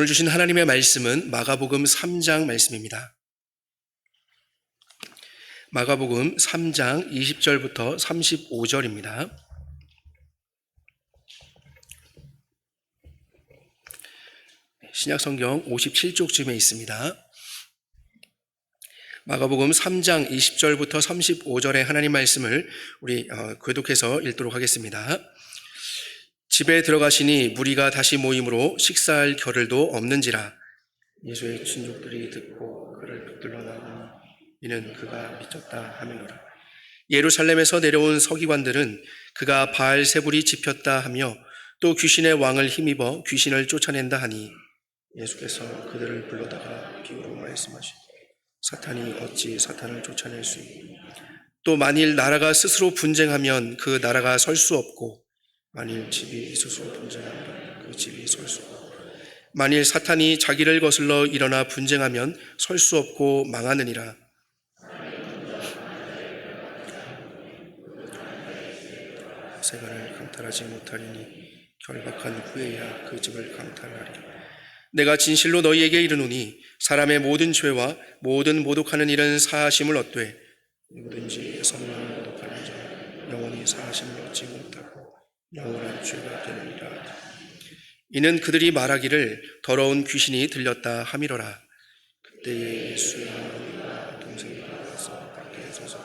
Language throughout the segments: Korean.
오늘 주신 하나님의 말씀은 마가복음 3장 말씀입니다. 마가복음 3장 20절부터 35절입니다. 신약성경 57쪽쯤에 있습니다. 마가복음 3장 20절부터 35절의 하나님 말씀을 우리 교독해서 읽도록 하겠습니다. 집에 들어가시니 무리가 다시 모임으로 식사할 겨를도 없는지라. 예수의 친족들이 듣고 그를 붙들러 나오니 이는 그가 미쳤다 하미노라. 예루살렘에서 내려온 서기관들은 그가 바알세불이 집혔다 하며 또 귀신의 왕을 힘입어 귀신을 쫓아낸다 하니 예수께서 그들을 불러다가 비유로 말씀하시니 사탄이 어찌 사탄을 쫓아낼 수 있느냐. 또 만일 나라가 스스로 분쟁하면 그 나라가 설 수 없고 만일 집이 스스로 분쟁하면 그 집이 설 수 없고 만일 사탄이 자기를 거슬러 일어나 분쟁하면 설 수 없고 망하느니라. 세간을 강탈하지 못하리니 결박한 후에야 그 집을 강탈하리라. 내가 진실로 너희에게 이르노니 사람의 모든 죄와 모든 모독하는 일은 사하심을 얻되 누구든지 성령을 모독하는 자는 영원히 사하심을 얻지 못하고 영원한 죄가 되느니라. 이는 그들이 말하기를 더러운 귀신이 들렸다 하미로라. 그때에 예수의 어머니와 동생들이 와서 밖에 서서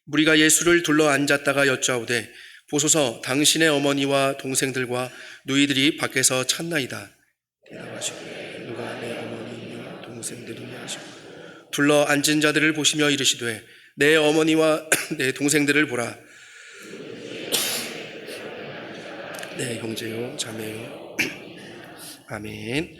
무리가 예수를 둘러 앉았다가 여짜오되 보소서 당신의 어머니와 동생들과 누이들이 밖에서 찾나이다. 대답하시되 누가 내 어머니이며 동생들이냐 하시고 둘러 앉은 자들을 보시며 이르시되 내 어머니와 내 동생들을 보라. 네, 형제요 자매요. 아멘.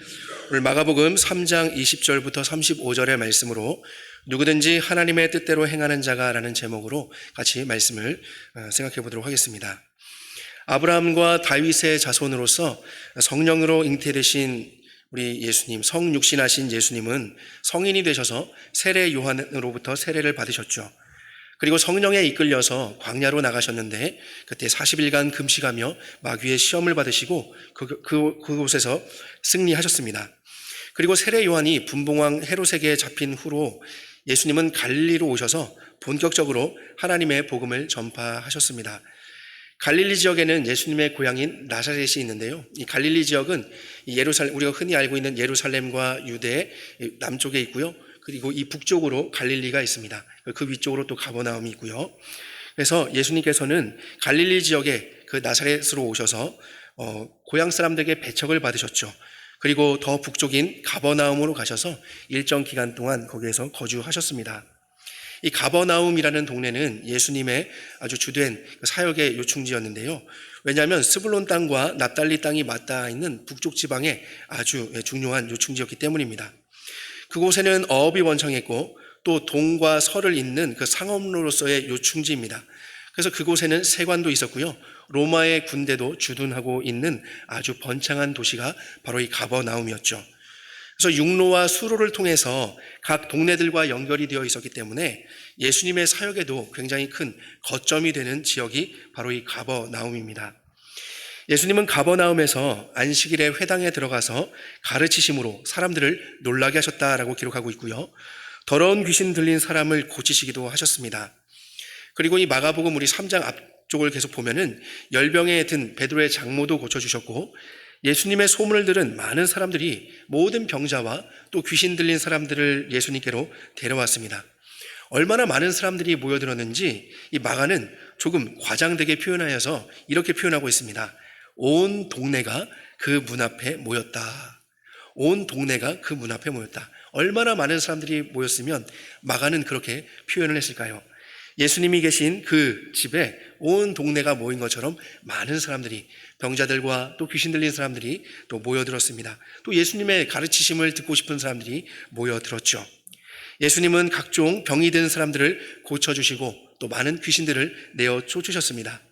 오늘 마가복음 3장 20절부터 35절의 말씀으로 누구든지 하나님의 뜻대로 행하는 자가 라는 제목으로 같이 말씀을 생각해 보도록 하겠습니다. 아브라함과 다윗의 자손으로서 성령으로 잉태되신 우리 예수님, 성육신하신 예수님은 성인이 되셔서 세례 요한으로부터 세례를 받으셨죠. 그리고 성령에 이끌려서 광야로 나가셨는데 그때 40일간 금식하며 마귀의 시험을 받으시고 그곳에서 승리하셨습니다. 그리고 세례 요한이 분봉왕 헤롯에게 잡힌 후로 예수님은 갈릴리로 오셔서 본격적으로 하나님의 복음을 전파하셨습니다. 갈릴리 지역에는 예수님의 고향인 나사렛이 있는데요. 이 갈릴리 지역은 우리가 흔히 알고 있는 예루살렘과 유대 남쪽에 있고요. 그리고 이 북쪽으로 갈릴리가 있습니다. 그 위쪽으로 또 가버나움이 있고요. 그래서 예수님께서는 갈릴리 지역에 그 나사렛으로 오셔서 고향 사람들에게 배척을 받으셨죠. 그리고 더 북쪽인 가버나움으로 가셔서 일정 기간 동안 거기에서 거주하셨습니다. 이 가버나움이라는 동네는 예수님의 아주 주된 사역의 요충지였는데요. 왜냐하면 스불론 땅과 납달리 땅이 맞닿아 있는 북쪽 지방의 아주 중요한 요충지였기 때문입니다. 그곳에는 어업이 원창했고 또 동과 서를 잇는 그 상업로로서의 요충지입니다. 그래서 그곳에는 세관도 있었고요. 로마의 군대도 주둔하고 있는 아주 번창한 도시가 바로 이 가버나움이었죠. 그래서 육로와 수로를 통해서 각 동네들과 연결이 되어 있었기 때문에 예수님의 사역에도 굉장히 큰 거점이 되는 지역이 바로 이 가버나움입니다. 예수님은 가버나움에서 안식일에 회당에 들어가서 가르치심으로 사람들을 놀라게 하셨다라고 기록하고 있고요. 더러운 귀신 들린 사람을 고치시기도 하셨습니다. 그리고 이 마가복음 우리 3장 앞쪽을 계속 보면은 열병에 든 베드로의 장모도 고쳐주셨고 예수님의 소문을 들은 많은 사람들이 모든 병자와 또 귀신 들린 사람들을 예수님께로 데려왔습니다. 얼마나 많은 사람들이 모여들었는지 이 마가는 조금 과장되게 표현하여서 이렇게 표현하고 있습니다. 온 동네가 그 문 앞에 모였다. 온 동네가 그 문 앞에 모였다. 얼마나 많은 사람들이 모였으면 마가는 그렇게 표현을 했을까요? 예수님이 계신 그 집에 온 동네가 모인 것처럼 많은 사람들이 병자들과 또 귀신 들린 사람들이 또 모여들었습니다. 또 예수님의 가르치심을 듣고 싶은 사람들이 모여들었죠. 예수님은 각종 병이 든 사람들을 고쳐주시고 또 많은 귀신들을 내어 쫓으셨습니다.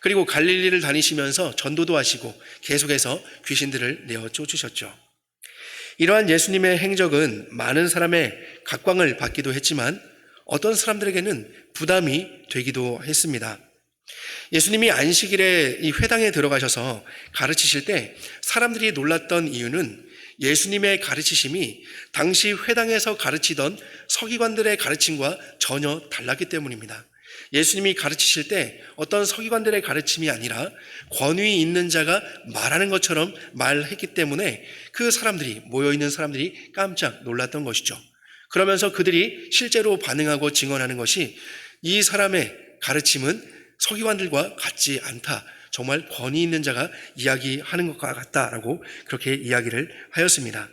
그리고 갈릴리를 다니시면서 전도도 하시고 계속해서 귀신들을 내어 쫓으셨죠. 이러한 예수님의 행적은 많은 사람의 각광을 받기도 했지만 어떤 사람들에게는 부담이 되기도 했습니다. 예수님이 안식일에 이 회당에 들어가셔서 가르치실 때 사람들이 놀랐던 이유는 예수님의 가르치심이 당시 회당에서 가르치던 서기관들의 가르침과 전혀 달랐기 때문입니다. 예수님이 가르치실 때 어떤 서기관들의 가르침이 아니라 권위 있는 자가 말하는 것처럼 말했기 때문에 그 사람들이, 모여있는 사람들이 깜짝 놀랐던 것이죠. 그러면서 그들이 실제로 반응하고 증언하는 것이 이 사람의 가르침은 서기관들과 같지 않다. 정말 권위 있는 자가 이야기하는 것과 같다라고 그렇게 이야기를 하였습니다.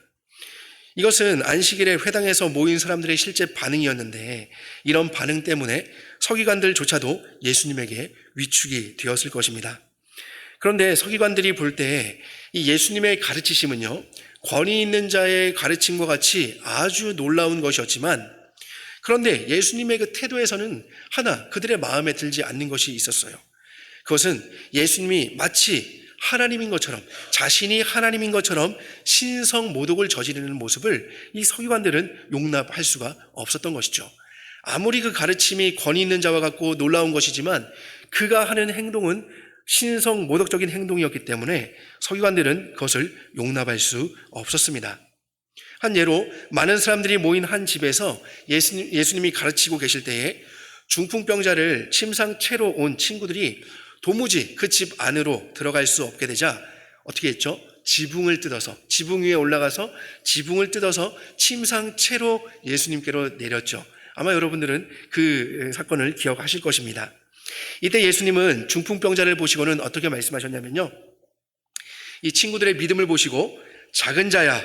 이것은 안식일에 회당에서 모인 사람들의 실제 반응이었는데 이런 반응 때문에 서기관들조차도 예수님에게 위축이 되었을 것입니다. 그런데 서기관들이 볼 때 이 예수님의 가르치심은요, 권위 있는 자의 가르침과 같이 아주 놀라운 것이었지만 그런데 예수님의 그 태도에서는 하나 그들의 마음에 들지 않는 것이 있었어요. 그것은 예수님이 마치 하나님인 것처럼, 자신이 하나님인 것처럼 신성 모독을 저지르는 모습을 이 서기관들은 용납할 수가 없었던 것이죠. 아무리 그 가르침이 권위 있는 자와 같고 놀라운 것이지만 그가 하는 행동은 신성 모독적인 행동이었기 때문에 서기관들은 그것을 용납할 수 없었습니다. 한 예로 많은 사람들이 모인 한 집에서 예수님이 가르치고 계실 때에 중풍병자를 침상채로 온 친구들이 도무지 그 집 안으로 들어갈 수 없게 되자 어떻게 했죠? 지붕 위에 올라가서 지붕을 뜯어서 침상채로 예수님께로 내렸죠. 아마 여러분들은 그 사건을 기억하실 것입니다. 이때 예수님은 중풍병자를 보시고는 어떻게 말씀하셨냐면요, 이 친구들의 믿음을 보시고 작은 자야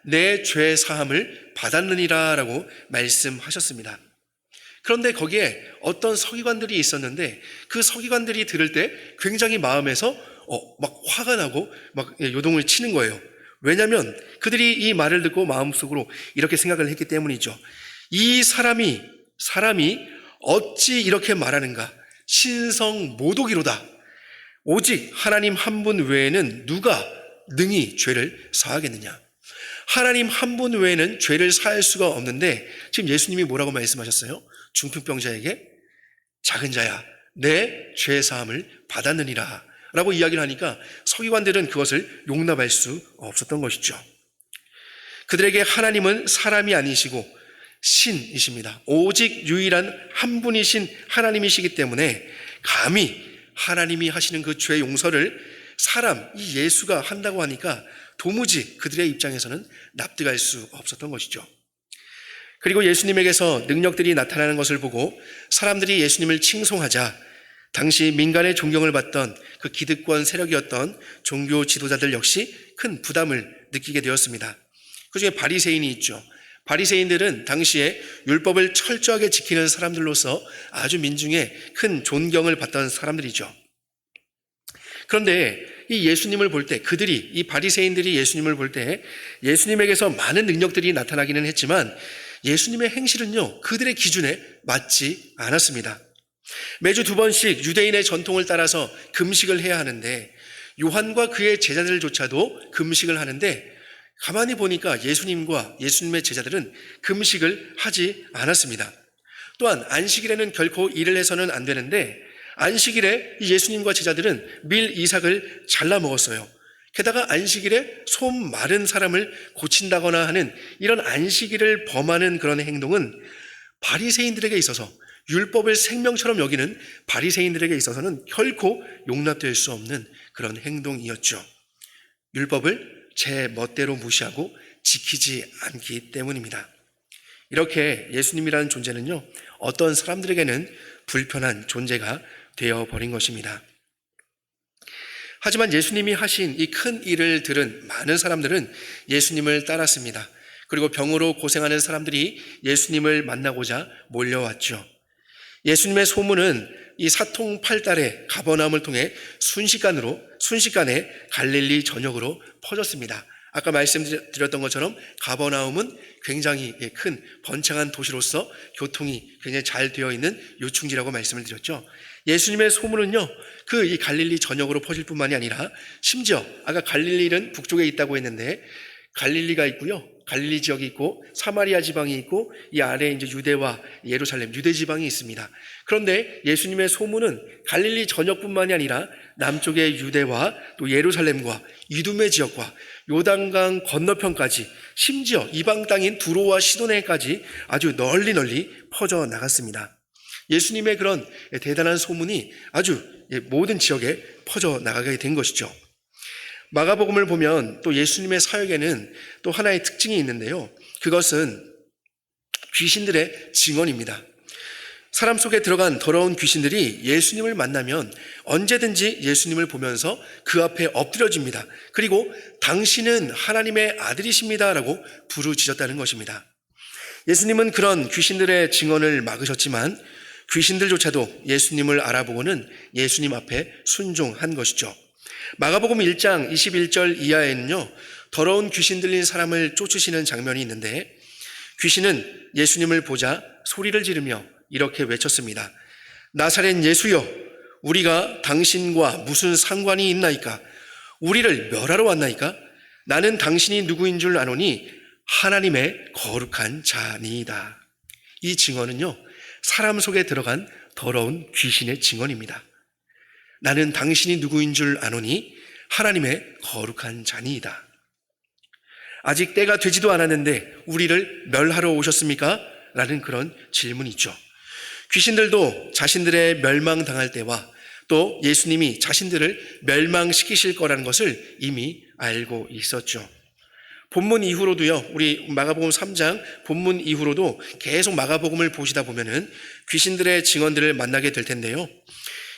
내 죄 사함을 받았느니라 라고 말씀하셨습니다. 그런데 거기에 어떤 서기관들이 있었는데 그 서기관들이 들을 때 굉장히 마음에서 막 화가 나고 막 요동을 치는 거예요. 왜냐하면 그들이 이 말을 듣고 마음속으로 이렇게 생각을 했기 때문이죠. 이 사람이 어찌 이렇게 말하는가? 신성 모독이로다. 오직 하나님 한 분 외에는 누가 능히 죄를 사하겠느냐? 하나님 한 분 외에는 죄를 사할 수가 없는데 지금 예수님이 뭐라고 말씀하셨어요? 중풍병자에게 작은 자야 내 죄 사함을 받았느니라 라고 이야기를 하니까 서기관들은 그것을 용납할 수 없었던 것이죠. 그들에게 하나님은 사람이 아니시고 신이십니다. 오직 유일한 한 분이신 하나님이시기 때문에 감히 하나님이 하시는 그 죄 용서를 이 예수가 한다고 하니까 도무지 그들의 입장에서는 납득할 수 없었던 것이죠. 그리고 예수님에게서 능력들이 나타나는 것을 보고 사람들이 예수님을 칭송하자 당시 민간의 존경을 받던 그 기득권 세력이었던 종교 지도자들 역시 큰 부담을 느끼게 되었습니다. 그중에 바리새인이 있죠. 바리새인들은 당시에 율법을 철저하게 지키는 사람들로서 아주 민중의 큰 존경을 받던 사람들이죠. 그런데 이 예수님을 볼 때 이 바리새인들이 예수님을 볼 때 예수님에게서 많은 능력들이 나타나기는 했지만 예수님의 행실은요 그들의 기준에 맞지 않았습니다. 매주 2번씩 유대인의 전통을 따라서 금식을 해야 하는데 요한과 그의 제자들조차도 금식을 하는데 가만히 보니까 예수님과 예수님의 제자들은 금식을 하지 않았습니다. 또한 안식일에는 결코 일을 해서는 안 되는데 안식일에 예수님과 제자들은 밀 이삭을 잘라 먹었어요. 게다가 안식일에 솜 마른 사람을 고친다거나 하는 이런 안식일을 범하는 그런 행동은 바리새인들에게 있어서 율법을 생명처럼 여기는 바리새인들에게 있어서는 결코 용납될 수 없는 그런 행동이었죠. 율법을 제 멋대로 무시하고 지키지 않기 때문입니다. 이렇게 예수님이라는 존재는요 어떤 사람들에게는 불편한 존재가 되어버린 것입니다. 하지만 예수님이 하신 이 큰 일을 들은 많은 사람들은 예수님을 따랐습니다. 그리고 병으로 고생하는 사람들이 예수님을 만나고자 몰려왔죠. 예수님의 소문은 이 사통팔달의 가버나움을 통해 순식간에 갈릴리 전역으로 퍼졌습니다. 아까 말씀드렸던 것처럼 가버나움은 굉장히 큰 번창한 도시로서 교통이 굉장히 잘 되어 있는 요충지라고 말씀을 드렸죠. 예수님의 소문은요 이 갈릴리 전역으로 퍼질 뿐만이 아니라 심지어 아까 갈릴리는 북쪽에 있다고 했는데 갈릴리가 있고요 갈릴리 지역이 있고 사마리아 지방이 있고 이 아래에 이제 유대와 예루살렘, 유대 지방이 있습니다. 그런데 예수님의 소문은 갈릴리 전역뿐만이 아니라 남쪽의 유대와 또 예루살렘과 이두메 지역과 요단강 건너편까지 심지어 이방 땅인 두로와 시도네까지 아주 널리 퍼져 나갔습니다. 예수님의 그런 대단한 소문이 아주 모든 지역에 퍼져 나가게 된 것이죠. 마가복음을 보면 또 예수님의 사역에는 또 하나의 특징이 있는데요. 그것은 귀신들의 증언입니다. 사람 속에 들어간 더러운 귀신들이 예수님을 만나면 언제든지 예수님을 보면서 그 앞에 엎드려집니다. 그리고 당신은 하나님의 아들이십니다 라고 부르짖었다는 것입니다. 예수님은 그런 귀신들의 증언을 막으셨지만 귀신들조차도 예수님을 알아보고는 예수님 앞에 순종한 것이죠. 마가복음 1장 21절 이하에는요, 더러운 귀신 들린 사람을 쫓으시는 장면이 있는데 귀신은 예수님을 보자 소리를 지르며 이렇게 외쳤습니다. 나사렛 예수여, 우리가 당신과 무슨 상관이 있나이까? 우리를 멸하러 왔나이까? 나는 당신이 누구인 줄 아노니 하나님의 거룩한 자니이다. 이 증언은요, 사람 속에 들어간 더러운 귀신의 증언입니다. 나는 당신이 누구인 줄 아노니 하나님의 거룩한 자니이다. 아직 때가 되지도 않았는데 우리를 멸하러 오셨습니까? 라는 그런 질문이죠. 귀신들도 자신들의 멸망당할 때와 또 예수님이 자신들을 멸망시키실 거라는 것을 이미 알고 있었죠. 본문 이후로도요, 우리 마가복음 3장 본문 이후로도 계속 마가복음을 보시다 보면은 귀신들의 증언들을 만나게 될 텐데요.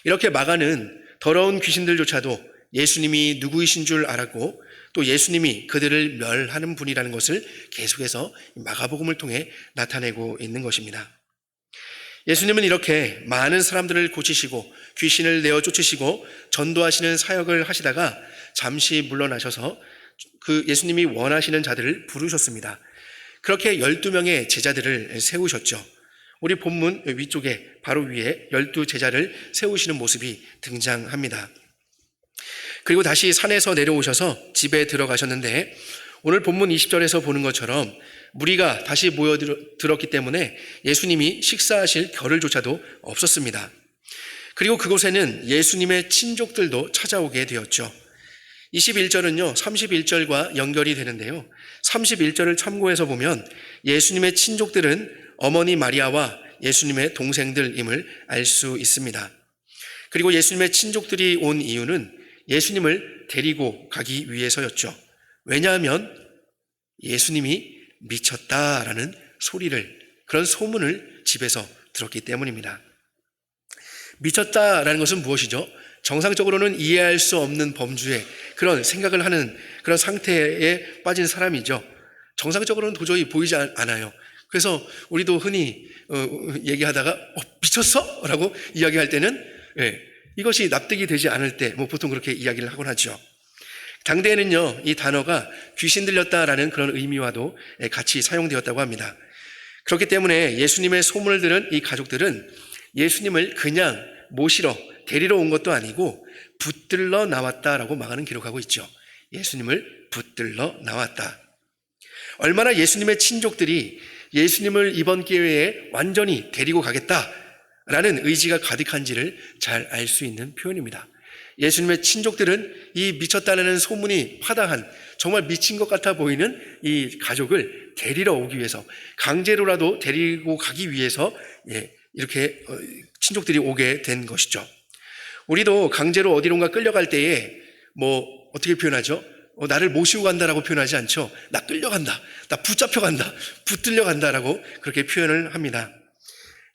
이렇게 마가는 더러운 귀신들조차도 예수님이 누구이신 줄 알았고 또 예수님이 그들을 멸하는 분이라는 것을 계속해서 마가복음을 통해 나타내고 있는 것입니다. 예수님은 이렇게 많은 사람들을 고치시고 귀신을 내어 쫓으시고 전도하시는 사역을 하시다가 잠시 물러나셔서 그 예수님이 원하시는 자들을 부르셨습니다. 그렇게 12명의 제자들을 세우셨죠. 우리 본문 위쪽에 바로 위에 12제자를 세우시는 모습이 등장합니다. 그리고 다시 산에서 내려오셔서 집에 들어가셨는데 오늘 본문 20절에서 보는 것처럼 무리가 다시 모여들었기 때문에 예수님이 식사하실 겨를조차도 없었습니다. 그리고 그곳에는 예수님의 친족들도 찾아오게 되었죠. 21절은요 31절과 연결이 되는데요, 31절을 참고해서 보면 예수님의 친족들은 어머니 마리아와 예수님의 동생들임을 알 수 있습니다. 그리고 예수님의 친족들이 온 이유는 예수님을 데리고 가기 위해서였죠. 왜냐하면 예수님이 미쳤다라는 소리를, 그런 소문을 집에서 들었기 때문입니다. 미쳤다라는 것은 무엇이죠? 정상적으로는 이해할 수 없는 범주의 그런 생각을 하는 그런 상태에 빠진 사람이죠. 정상적으로는 도저히 보이지 않아요. 그래서 우리도 흔히 얘기하다가 미쳤어? 라고 이야기할 때는 이것이 납득이 되지 않을 때 보통 그렇게 이야기를 하곤 하죠. 당대에는요 이 단어가 귀신 들렸다라는 그런 의미와도 같이 사용되었다고 합니다. 그렇기 때문에 예수님의 소문을 들은 이 가족들은 예수님을 그냥 모시러 데리러 온 것도 아니고 붙들러 나왔다라고 마가는 기록하고 있죠. 예수님을 붙들러 나왔다. 얼마나 예수님의 친족들이 예수님을 이번 기회에 완전히 데리고 가겠다라는 의지가 가득한지를 잘 알 수 있는 표현입니다. 예수님의 친족들은 이 미쳤다는 소문이 파다한 정말 미친 것 같아 보이는 이 가족을 데리러 오기 위해서, 강제로라도 데리고 가기 위해서 이렇게 친족들이 오게 된 것이죠. 우리도 강제로 어디론가 끌려갈 때에 어떻게 표현하죠? 나를 모시고 간다라고 표현하지 않죠. 나 끌려간다, 나 붙잡혀간다, 붙들려간다라고 그렇게 표현을 합니다.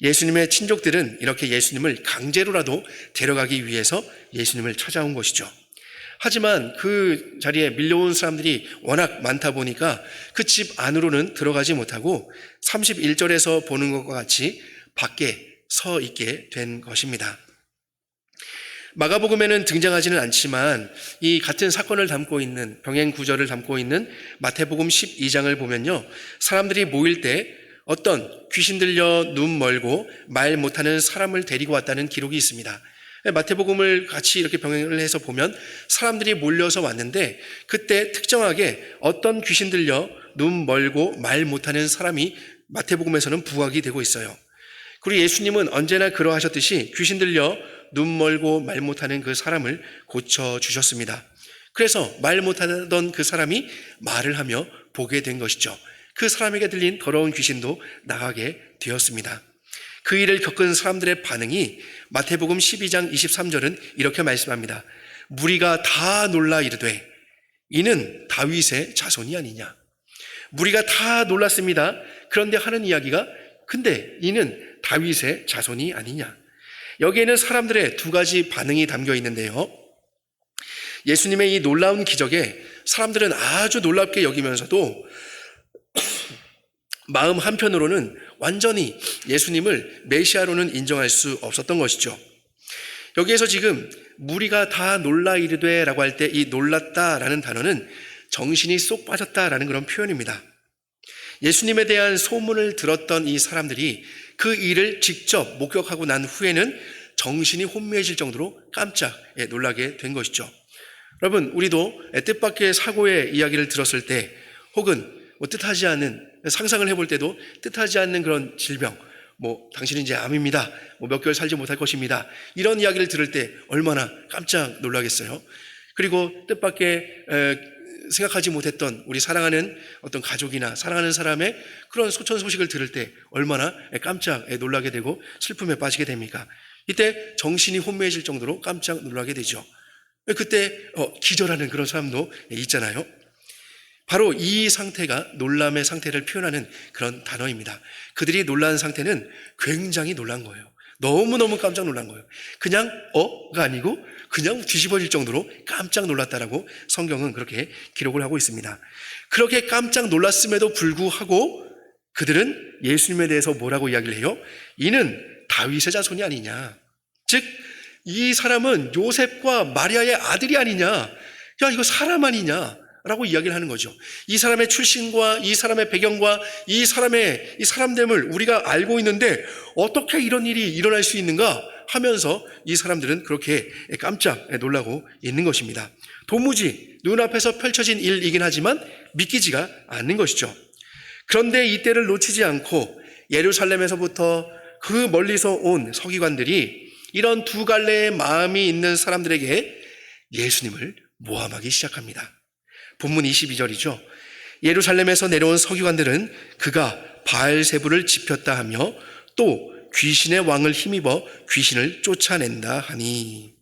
예수님의 친족들은 이렇게 예수님을 강제로라도 데려가기 위해서 예수님을 찾아온 것이죠. 하지만 그 자리에 밀려온 사람들이 워낙 많다 보니까 그 집 안으로는 들어가지 못하고 31절에서 보는 것과 같이 밖에 서 있게 된 것입니다. 마가복음에는 등장하지는 않지만 이 같은 사건을 담고 있는 병행 구절을 담고 있는 마태복음 12장을 보면요, 사람들이 모일 때 어떤 귀신 들려 눈 멀고 말 못하는 사람을 데리고 왔다는 기록이 있습니다. 마태복음을 같이 이렇게 병행을 해서 보면 사람들이 몰려서 왔는데 그때 특정하게 어떤 귀신 들려 눈 멀고 말 못하는 사람이 마태복음에서는 부각이 되고 있어요. 그리고 예수님은 언제나 그러하셨듯이 귀신 들려 눈 멀고 말 못하는 그 사람을 고쳐주셨습니다. 그래서 말 못하던 그 사람이 말을 하며 보게 된 것이죠. 그 사람에게 들린 더러운 귀신도 나가게 되었습니다. 그 일을 겪은 사람들의 반응이 마태복음 12장 23절은 이렇게 말씀합니다. 무리가 다 놀라 이르되 이는 다윗의 자손이 아니냐. 무리가 다 놀랐습니다. 그런데 하는 이야기가 근데 이는 다윗의 자손이 아니냐. 여기에는 사람들의 두 가지 반응이 담겨 있는데요. 예수님의 이 놀라운 기적에 사람들은 아주 놀랍게 여기면서도 마음 한편으로는 완전히 예수님을 메시아로는 인정할 수 없었던 것이죠. 여기에서 지금 무리가 다 놀라 이르되 라고 할 때 이 놀랐다라는 단어는 정신이 쏙 빠졌다라는 그런 표현입니다. 예수님에 대한 소문을 들었던 이 사람들이 그 일을 직접 목격하고 난 후에는 정신이 혼미해질 정도로 깜짝 놀라게 된 것이죠. 여러분, 우리도 뜻밖의 사고의 이야기를 들었을 때 혹은 뜻하지 않은 상상을 해볼 때도 뜻하지 않는 그런 질병, 당신은 이제 암입니다. 몇 개월 살지 못할 것입니다. 이런 이야기를 들을 때 얼마나 깜짝 놀라겠어요. 그리고 뜻밖의 생각하지 못했던 우리 사랑하는 어떤 가족이나 사랑하는 사람의 그런 소천 소식을 들을 때 얼마나 깜짝 놀라게 되고 슬픔에 빠지게 됩니까? 이때 정신이 혼미해질 정도로 깜짝 놀라게 되죠. 그때 기절하는 그런 사람도 있잖아요. 바로 이 상태가 놀람의 상태를 표현하는 그런 단어입니다. 그들이 놀란 상태는 굉장히 놀란 거예요. 너무너무 깜짝 놀란 거예요. 그냥 가 아니고 그냥 뒤집어질 정도로 깜짝 놀랐다라고 성경은 그렇게 기록을 하고 있습니다. 그렇게 깜짝 놀랐음에도 불구하고 그들은 예수님에 대해서 뭐라고 이야기를 해요? 이는 다윗의 자손이 아니냐. 즉 이 사람은 요셉과 마리아의 아들이 아니냐. 야, 이거 사람 아니냐 라고 이야기를 하는 거죠. 이 사람의 출신과 이 사람의 배경과 이 사람됨을 우리가 알고 있는데 어떻게 이런 일이 일어날 수 있는가 하면서 이 사람들은 그렇게 깜짝 놀라고 있는 것입니다. 도무지 눈앞에서 펼쳐진 일이긴 하지만 믿기지가 않는 것이죠. 그런데 이때를 놓치지 않고 예루살렘에서부터 그 멀리서 온 서기관들이 이런 두 갈래의 마음이 있는 사람들에게 예수님을 모함하기 시작합니다. 본문 22절이죠. 예루살렘에서 내려온 서기관들은 그가 바알세부를 지폈다 하며 또 귀신의 왕을 힘입어 귀신을 쫓아낸다 하니.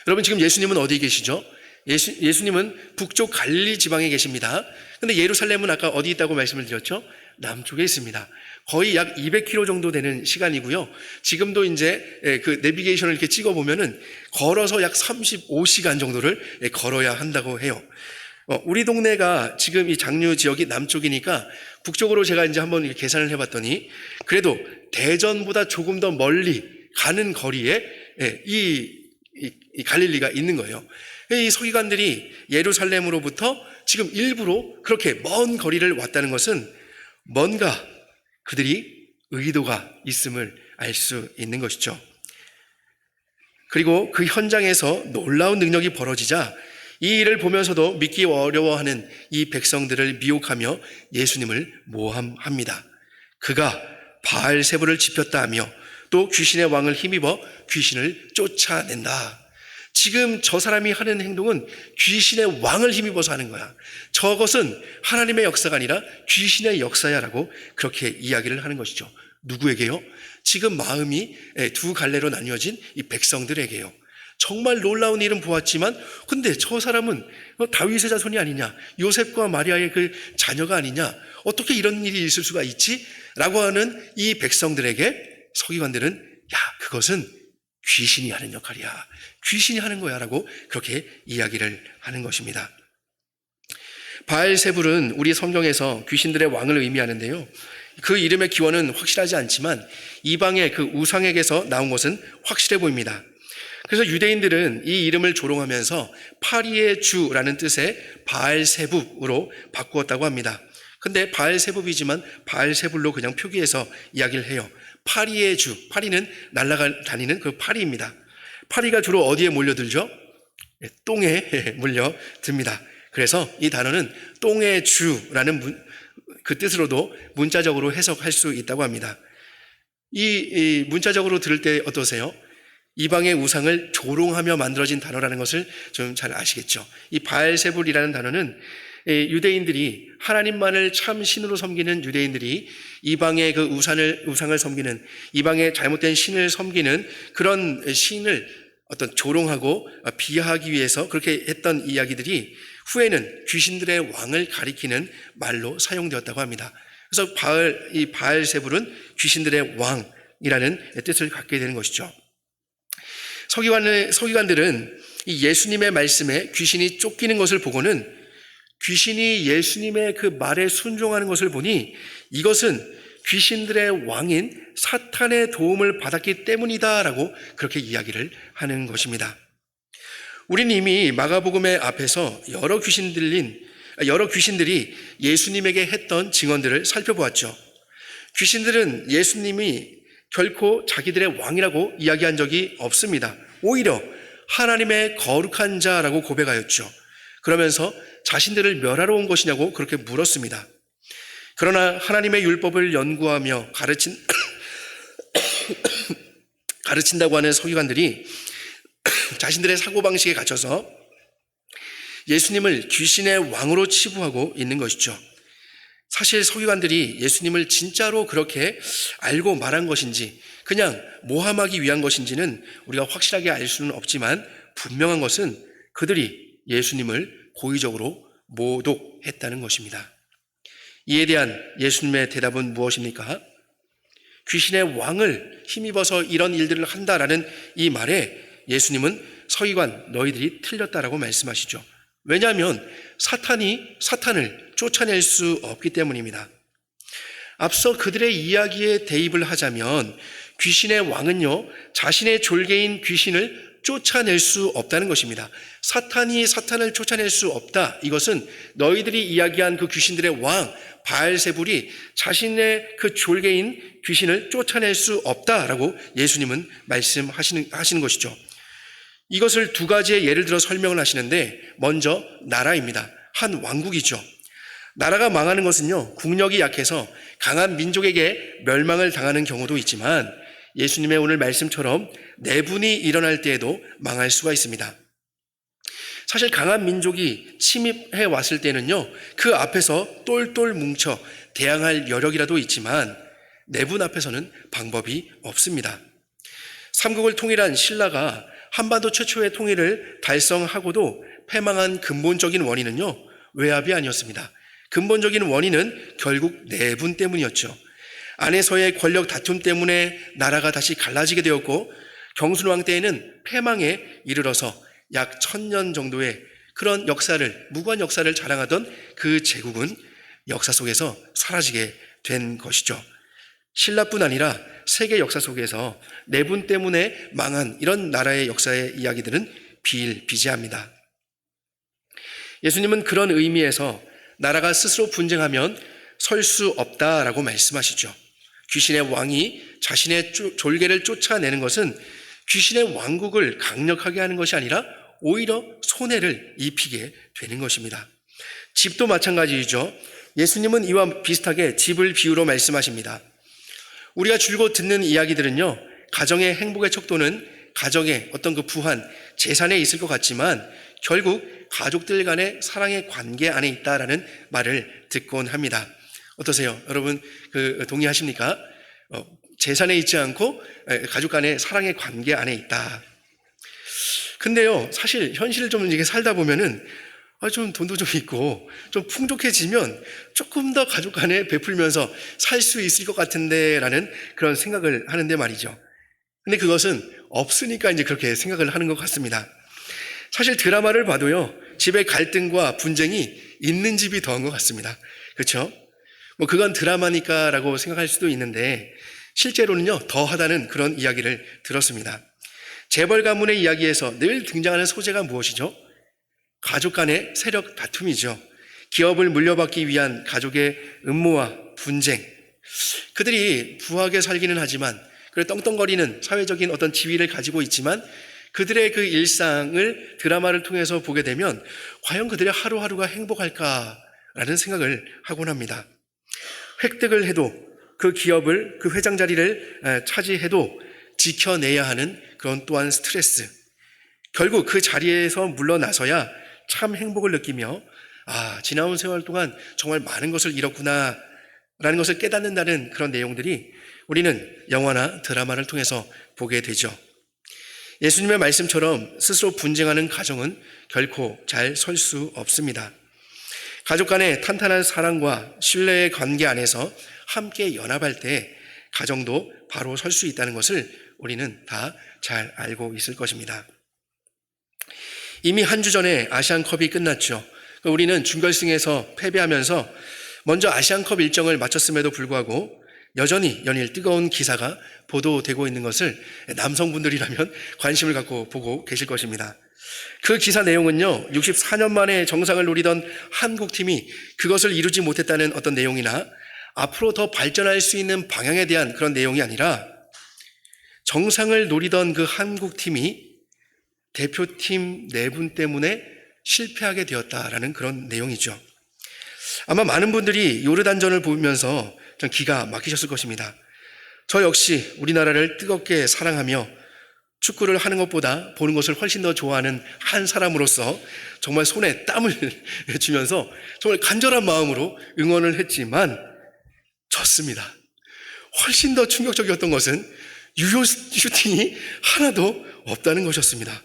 여러분, 지금 예수님은 어디에 계시죠? 예수님은 북쪽 갈릴리 지방에 계십니다. 그런데 예루살렘은 아까 어디 있다고 말씀을 드렸죠? 남쪽에 있습니다. 거의 약 200km 정도 되는 시간이고요. 지금도 이제 그 내비게이션을 이렇게 찍어보면은 걸어서 약 35시간 정도를 걸어야 한다고 해요. 우리 동네가 지금 이 장류 지역이 남쪽이니까 북쪽으로 제가 이제 한번 계산을 해봤더니 그래도 대전보다 조금 더 멀리 가는 거리에 이 갈릴리가 있는 거예요. 이 서기관들이 예루살렘으로부터 지금 일부러 그렇게 먼 거리를 왔다는 것은 뭔가 그들이 의도가 있음을 알 수 있는 것이죠. 그리고 그 현장에서 놀라운 능력이 벌어지자 이 일을 보면서도 믿기 어려워하는 이 백성들을 미혹하며 예수님을 모함합니다. 그가 바알세부를 지폈다 하며 또 귀신의 왕을 힘입어 귀신을 쫓아낸다. 지금 저 사람이 하는 행동은 귀신의 왕을 힘입어서 하는 거야. 저것은 하나님의 역사가 아니라 귀신의 역사야라고 그렇게 이야기를 하는 것이죠. 누구에게요? 지금 마음이 두 갈래로 나뉘어진 이 백성들에게요. 정말 놀라운 일은 보았지만 근데 저 사람은 다윗의 자손이 아니냐, 요셉과 마리아의 그 자녀가 아니냐, 어떻게 이런 일이 있을 수가 있지? 라고 하는 이 백성들에게 서기관들은 야, 그것은 귀신이 하는 역할이야, 귀신이 하는 거야 라고 그렇게 이야기를 하는 것입니다. 바알세불은 우리 성경에서 귀신들의 왕을 의미하는데요, 그 이름의 기원은 확실하지 않지만 이방의 그 우상에게서 나온 것은 확실해 보입니다. 그래서 유대인들은 이 이름을 조롱하면서 파리의 주라는 뜻의 바알세불로 바꾸었다고 합니다. 근데 바알세불이지만 바알세불로 그냥 표기해서 이야기를 해요. 파리의 주, 파리는 날아다니는 그 파리입니다. 파리가 주로 어디에 몰려들죠? 똥에 몰려듭니다. 그래서 이 단어는 똥의 주라는 그 뜻으로도 문자적으로 해석할 수 있다고 합니다. 이 문자적으로 들을 때 어떠세요? 이방의 우상을 조롱하며 만들어진 단어라는 것을 좀 잘 아시겠죠? 이 바알세불이라는 단어는 유대인들이 하나님만을 참 신으로 섬기는 유대인들이 이방의 그 우상을 섬기는, 이방의 잘못된 신을 섬기는 그런 신을 어떤 조롱하고 비하하기 위해서 그렇게 했던 이야기들이 후에는 귀신들의 왕을 가리키는 말로 사용되었다고 합니다. 그래서 이 바알세불은 귀신들의 왕이라는 뜻을 갖게 되는 것이죠. 서기관들은 이 예수님의 말씀에 귀신이 쫓기는 것을 보고는 귀신이 예수님의 그 말에 순종하는 것을 보니 이것은 귀신들의 왕인 사탄의 도움을 받았기 때문이다라고 그렇게 이야기를 하는 것입니다. 우리는 이미 마가복음의 앞에서 여러 귀신들이 예수님에게 했던 증언들을 살펴보았죠. 귀신들은 예수님이 결코 자기들의 왕이라고 이야기한 적이 없습니다. 오히려 하나님의 거룩한 자라고 고백하였죠. 그러면서 자신들을 멸하러 온 것이냐고 그렇게 물었습니다. 그러나 하나님의 율법을 연구하며 가르친다고 하는 서기관들이 자신들의 사고방식에 갇혀서 예수님을 귀신의 왕으로 치부하고 있는 것이죠. 사실 서기관들이 예수님을 진짜로 그렇게 알고 말한 것인지 그냥 모함하기 위한 것인지는 우리가 확실하게 알 수는 없지만 분명한 것은 그들이 예수님을 고의적으로 모독했다는 것입니다. 이에 대한 예수님의 대답은 무엇입니까? 귀신의 왕을 힘입어서 이런 일들을 한다라는 이 말에 예수님은 서기관 너희들이 틀렸다라고 말씀하시죠. 왜냐하면 사탄을 쫓아낼 수 없기 때문입니다. 앞서 그들의 이야기에 대입을 하자면 귀신의 왕은요, 자신의 졸개인 귀신을 쫓아낼 수 없다는 것입니다. 사탄이 사탄을 쫓아낼 수 없다. 이것은 너희들이 이야기한 그 귀신들의 왕 바알세불이 자신의 그 졸개인 귀신을 쫓아낼 수 없다라고 예수님은 말씀하시는 것이죠. 이것을 두 가지의 예를 들어 설명을 하시는데 먼저 나라입니다. 한 왕국이죠. 나라가 망하는 것은요, 국력이 약해서 강한 민족에게 멸망을 당하는 경우도 있지만 예수님의 오늘 말씀처럼 내분이 일어날 때에도 망할 수가 있습니다. 사실 강한 민족이 침입해 왔을 때는요, 그 앞에서 똘똘 뭉쳐 대항할 여력이라도 있지만 내분 앞에서는 방법이 없습니다. 삼국을 통일한 신라가 한반도 최초의 통일을 달성하고도 패망한 근본적인 원인은요, 외압이 아니었습니다. 근본적인 원인은 결국 내분 때문이었죠. 안에서의 권력 다툼 때문에 나라가 다시 갈라지게 되었고 경순왕 때에는 패망에 이르러서 약 1000년 정도의 그런 무관 역사를 자랑하던 그 제국은 역사 속에서 사라지게 된 것이죠. 신라뿐 아니라 세계 역사 속에서 내분 때문에 망한 이런 나라의 역사의 이야기들은 비일비재합니다. 예수님은 그런 의미에서 나라가 스스로 분쟁하면 설 수 없다라고 말씀하시죠. 귀신의 왕이 자신의 졸개를 쫓아내는 것은 귀신의 왕국을 강력하게 하는 것이 아니라 오히려 손해를 입히게 되는 것입니다. 집도 마찬가지이죠. 예수님은 이와 비슷하게 집을 비유로 말씀하십니다. 우리가 줄곧 듣는 이야기들은요, 가정의 행복의 척도는 가정의 어떤 그 부한, 재산에 있을 것 같지만 결국 가족들 간의 사랑의 관계 안에 있다라는 말을 듣곤 합니다. 어떠세요? 여러분 동의하십니까? 재산에 있지 않고 가족 간의 사랑의 관계 안에 있다. 근데요, 사실 현실을 좀 이렇게 살다 보면은 좀 돈도 좀 있고 좀 풍족해지면 조금 더 가족 간에 베풀면서 살 수 있을 것 같은데 라는 그런 생각을 하는데 말이죠. 근데 그것은 없으니까 이제 그렇게 생각을 하는 것 같습니다. 사실 드라마를 봐도요, 집의 갈등과 분쟁이 있는 집이 더한 것 같습니다. 그렇죠? 그건 드라마니까 라고 생각할 수도 있는데 실제로는요, 더하다는 그런 이야기를 들었습니다. 재벌 가문의 이야기에서 늘 등장하는 소재가 무엇이죠? 가족 간의 세력 다툼이죠. 기업을 물려받기 위한 가족의 음모와 분쟁. 그들이 부하게 살기는 하지만 그래 떵떵거리는 사회적인 어떤 지위를 가지고 있지만 그들의 그 일상을 드라마를 통해서 보게 되면 과연 그들의 하루하루가 행복할까라는 생각을 하곤 합니다. 획득을 해도 그 기업을, 그 회장 자리를 차지해도 지켜내야 하는 그런 또한 스트레스. 결국 그 자리에서 물러나서야 참 행복을 느끼며 지나온 세월 동안 정말 많은 것을 잃었구나 라는 것을 깨닫는다는 그런 내용들이 우리는 영화나 드라마를 통해서 보게 되죠. 예수님의 말씀처럼 스스로 분쟁하는 가정은 결코 잘 설 수 없습니다. 가족 간의 탄탄한 사랑과 신뢰의 관계 안에서 함께 연합할 때 가정도 바로 설 수 있다는 것을 우리는 다 잘 알고 있을 것입니다. 이미 한 주 전에 아시안컵이 끝났죠. 우리는 준결승에서 패배하면서 먼저 아시안컵 일정을 마쳤음에도 불구하고 여전히 연일 뜨거운 기사가 보도되고 있는 것을 남성분들이라면 관심을 갖고 보고 계실 것입니다. 그 기사 내용은요, 64년 만에 정상을 노리던 한국팀이 그것을 이루지 못했다는 어떤 내용이나 앞으로 더 발전할 수 있는 방향에 대한 그런 내용이 아니라 정상을 노리던 그 한국팀이 대표팀 4분 때문에 실패하게 되었다라는 그런 내용이죠. 아마 많은 분들이 요르단전을 보면서 좀 기가 막히셨을 것입니다. 저 역시 우리나라를 뜨겁게 사랑하며 축구를 하는 것보다 보는 것을 훨씬 더 좋아하는 한 사람으로서 정말 손에 땀을 주면서 정말 간절한 마음으로 응원을 했지만 졌습니다. 훨씬 더 충격적이었던 것은 유효 슈팅이 하나도 없다는 것이었습니다.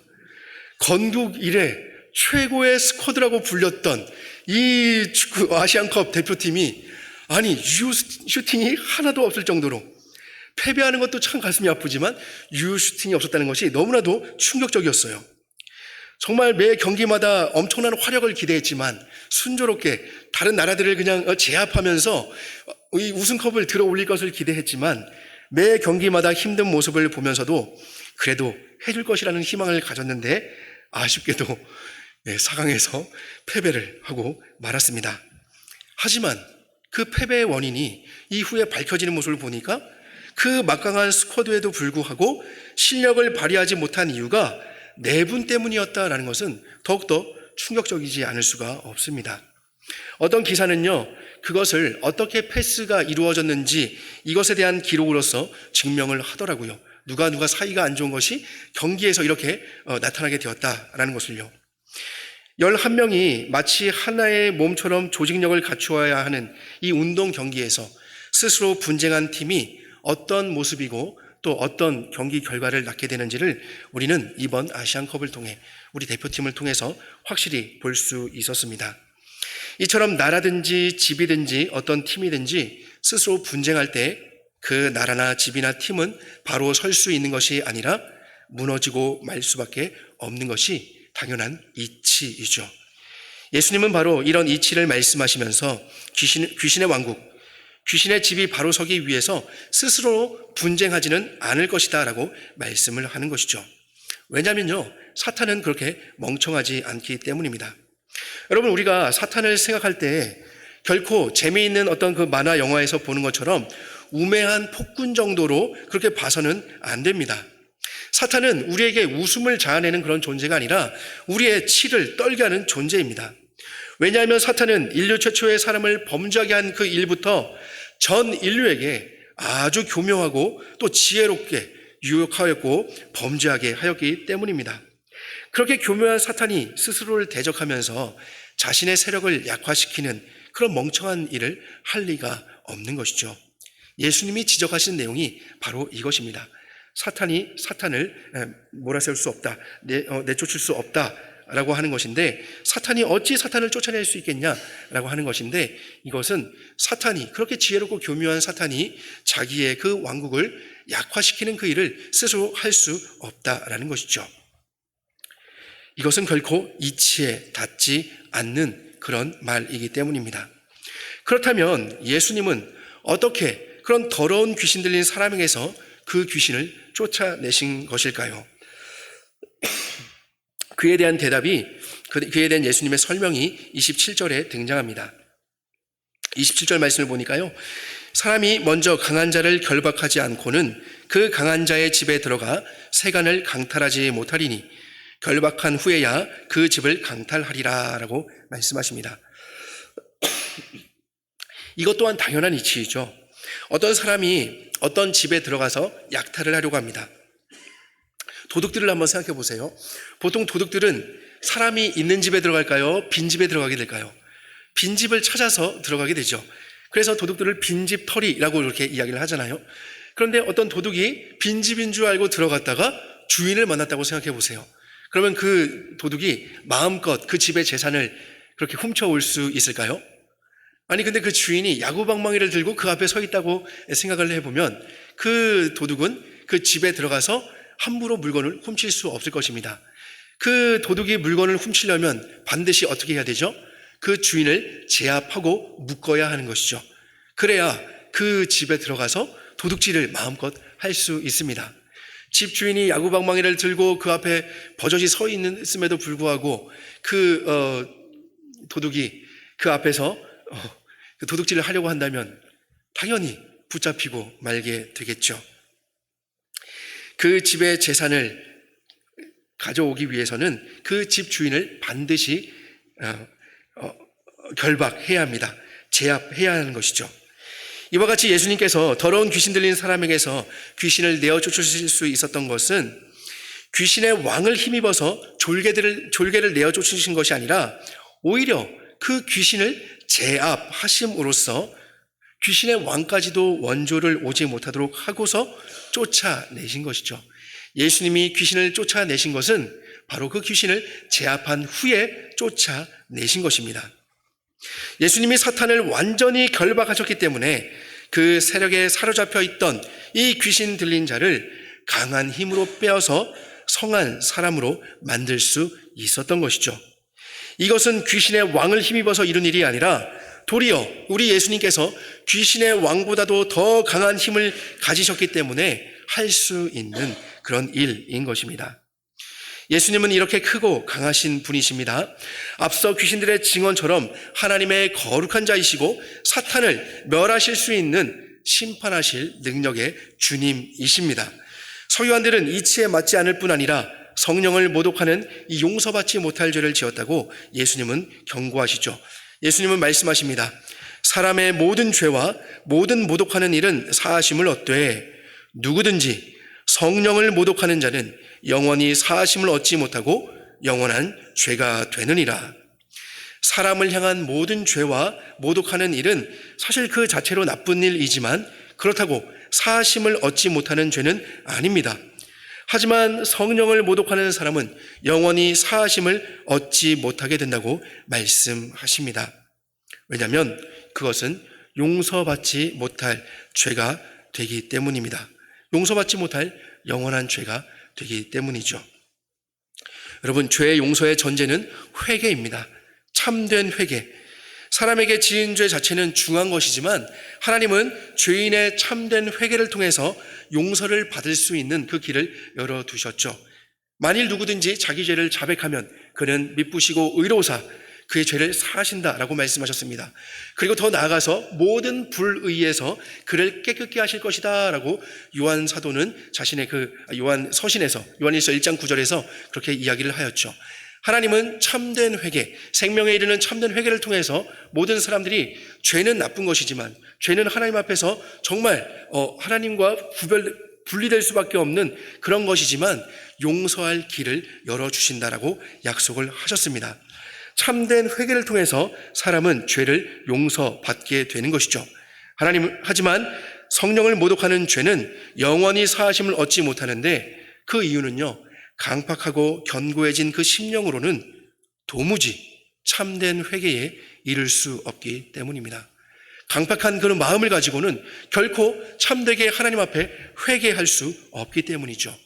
건국 이래 최고의 스쿼드라고 불렸던 이 축구 아시안컵 대표팀이 유효 슈팅이 하나도 없을 정도로 패배하는 것도 참 가슴이 아프지만 유효 슈팅이 없었다는 것이 너무나도 충격적이었어요. 정말 매 경기마다 엄청난 화력을 기대했지만 순조롭게 다른 나라들을 그냥 제압하면서 이 우승컵을 들어 올릴 것을 기대했지만 매 경기마다 힘든 모습을 보면서도 그래도 해줄 것이라는 희망을 가졌는데 아쉽게도 4강에서 패배를 하고 말았습니다. 하지만 그 패배의 원인이 이후에 밝혀지는 모습을 보니까 그 막강한 스쿼드에도 불구하고 실력을 발휘하지 못한 이유가 4분 때문이었다라는 것은 더욱더 충격적이지 않을 수가 없습니다. 어떤 기사는요, 그것을 어떻게 패스가 이루어졌는지 이것에 대한 기록으로서 증명을 하더라고요. 누가 사이가 안 좋은 것이 경기에서 이렇게 나타나게 되었다라는 것을요. 11명이 마치 하나의 몸처럼 조직력을 갖추어야 하는 이 운동 경기에서 스스로 분쟁한 팀이 어떤 모습이고 또 어떤 경기 결과를 낳게 되는지를 우리는 이번 아시안컵을 통해 우리 대표팀을 통해서 확실히 볼 수 있었습니다. 이처럼 나라든지 집이든지 어떤 팀이든지 스스로 분쟁할 때 그 나라나 집이나 팀은 바로 설 수 있는 것이 아니라 무너지고 말 수밖에 없는 것이 당연한 이치이죠. 예수님은 바로 이런 이치를 말씀하시면서 귀신의 왕국, 귀신의 집이 바로 서기 위해서 스스로 분쟁하지는 않을 것이다 라고 말씀을 하는 것이죠. 왜냐하면요, 사탄은 그렇게 멍청하지 않기 때문입니다. 여러분, 우리가 사탄을 생각할 때 결코 재미있는 어떤 그 만화 영화에서 보는 것처럼 우매한 폭군 정도로 그렇게 봐서는 안 됩니다. 사탄은 우리에게 웃음을 자아내는 그런 존재가 아니라 우리의 치를 떨게 하는 존재입니다. 왜냐하면 사탄은 인류 최초의 사람을 범죄하게 한 그 일부터 전 인류에게 아주 교묘하고 또 지혜롭게 유혹하였고 범죄하게 하였기 때문입니다. 그렇게 교묘한 사탄이 스스로를 대적하면서 자신의 세력을 약화시키는 그런 멍청한 일을 할 리가 없는 것이죠. 예수님이 지적하신 내용이 바로 이것입니다. 사탄이 사탄을 몰아세울 수 없다, 내쫓을 수 없다라고 하는 것인데, 사탄이 어찌 사탄을 쫓아낼 수 있겠냐라고 하는 것인데, 이것은 사탄이, 그렇게 지혜롭고 교묘한 사탄이 자기의 그 왕국을 약화시키는 그 일을 스스로 할 수 없다라는 것이죠. 이것은 결코 이치에 닿지 않는 그런 말이기 때문입니다. 그렇다면 예수님은 어떻게 그런 더러운 귀신 들린 사람에게서 그 귀신을 쫓아내신 것일까요? 그에 대한 대답이, 그에 대한 예수님의 설명이 27절에 등장합니다. 27절 말씀을 보니까요, 사람이 먼저 강한 자를 결박하지 않고는 그 강한 자의 집에 들어가 세간을 강탈하지 못하리니 결박한 후에야 그 집을 강탈하리라 라고 말씀하십니다. 이것 또한 당연한 이치이죠. 어떤 사람이 어떤 집에 들어가서 약탈을 하려고 합니다. 도둑들을 한번 생각해 보세요. 보통 도둑들은 사람이 있는 집에 들어갈까요? 빈 집에 들어가게 될까요? 빈 집을 찾아서 들어가게 되죠. 그래서 도둑들을 빈집털이라고 이렇게 이야기를 하잖아요. 그런데 어떤 도둑이 빈집인 줄 알고 들어갔다가 주인을 만났다고 생각해 보세요. 그러면 그 도둑이 마음껏 그 집의 재산을 그렇게 훔쳐올 수 있을까요? 아니 근데 그 주인이 야구방망이를 들고 그 앞에 서 있다고 생각을 해보면 그 도둑은 그 집에 들어가서 함부로 물건을 훔칠 수 없을 것입니다. 그 도둑이 물건을 훔치려면 반드시 어떻게 해야 되죠? 그 주인을 제압하고 묶어야 하는 것이죠. 그래야 그 집에 들어가서 도둑질을 마음껏 할 수 있습니다. 집 주인이 야구방망이를 들고 그 앞에 버젓이 서 있음에도 불구하고 도둑이 그 앞에서 그 도둑질을 하려고 한다면 당연히 붙잡히고 말게 되겠죠. 그 집의 재산을 가져오기 위해서는 그 집 주인을 반드시 결박해야 합니다. 제압해야 하는 것이죠. 이와 같이 예수님께서 더러운 귀신 들린 사람에게서 귀신을 내어 쫓으실 수 있었던 것은 귀신의 왕을 힘입어서 졸개를 내어 쫓으신 것이 아니라 오히려 그 귀신을 제압하심으로써 귀신의 왕까지도 원조를 오지 못하도록 하고서 쫓아내신 것이죠. 예수님이 귀신을 쫓아내신 것은 바로 그 귀신을 제압한 후에 쫓아내신 것입니다. 예수님이 사탄을 완전히 결박하셨기 때문에 그 세력에 사로잡혀 있던 이 귀신 들린 자를 강한 힘으로 빼어서 성한 사람으로 만들 수 있었던 것이죠. 이것은 귀신의 왕을 힘입어서 이룬 일이 아니라 도리어 우리 예수님께서 귀신의 왕보다도 더 강한 힘을 가지셨기 때문에 할 수 있는 그런 일인 것입니다. 예수님은 이렇게 크고 강하신 분이십니다. 앞서 귀신들의 증언처럼 하나님의 거룩한 자이시고 사탄을 멸하실 수 있는 심판하실 능력의 주님이십니다. 서기관들은 이치에 맞지 않을 뿐 아니라 성령을 모독하는 이 용서받지 못할 죄를 지었다고 예수님은 경고하시죠. 예수님은 말씀하십니다. 사람의 모든 죄와 모든 모독하는 일은 사하심을 얻되 누구든지 성령을 모독하는 자는 영원히 사하심을 얻지 못하고 영원한 죄가 되느니라. 사람을 향한 모든 죄와 모독하는 일은 사실 그 자체로 나쁜 일이지만 그렇다고 사하심을 얻지 못하는 죄는 아닙니다. 하지만 성령을 모독하는 사람은 영원히 사하심을 얻지 못하게 된다고 말씀하십니다. 왜냐하면 그것은 용서받지 못할 죄가 되기 때문입니다. 용서받지 못할 영원한 죄가 되기 때문이죠. 여러분, 죄의 용서의 전제는 회개입니다. 참된 회개. 사람에게 지은 죄 자체는 중한 것이지만 하나님은 죄인의 참된 회개를 통해서 용서를 받을 수 있는 그 길을 열어두셨죠. 만일 누구든지 자기 죄를 자백하면 그는 미쁘시고 의로우사 그의 죄를 사하신다라고 말씀하셨습니다. 그리고 더 나아가서 모든 불의에서 그를 깨끗게 하실 것이다 라고 요한 사도는 자신의 요한 서신에서 요한일서 1장 9절에서 그렇게 이야기를 하였죠. 하나님은 참된 회개, 생명에 이르는 참된 회개를 통해서 모든 사람들이 죄는 나쁜 것이지만 죄는 하나님 앞에서 정말 하나님과 분리될 수밖에 없는 그런 것이지만 용서할 길을 열어주신다라고 약속을 하셨습니다. 참된 회개를 통해서 사람은 죄를 용서받게 되는 것이죠. 하지만 성령을 모독하는 죄는 영원히 사하심을 얻지 못하는데 그 이유는요, 강팍하고 견고해진 그 심령으로는 도무지 참된 회개에 이를 수 없기 때문입니다. 강팍한 그런 마음을 가지고는 결코 참되게 하나님 앞에 회개할 수 없기 때문이죠.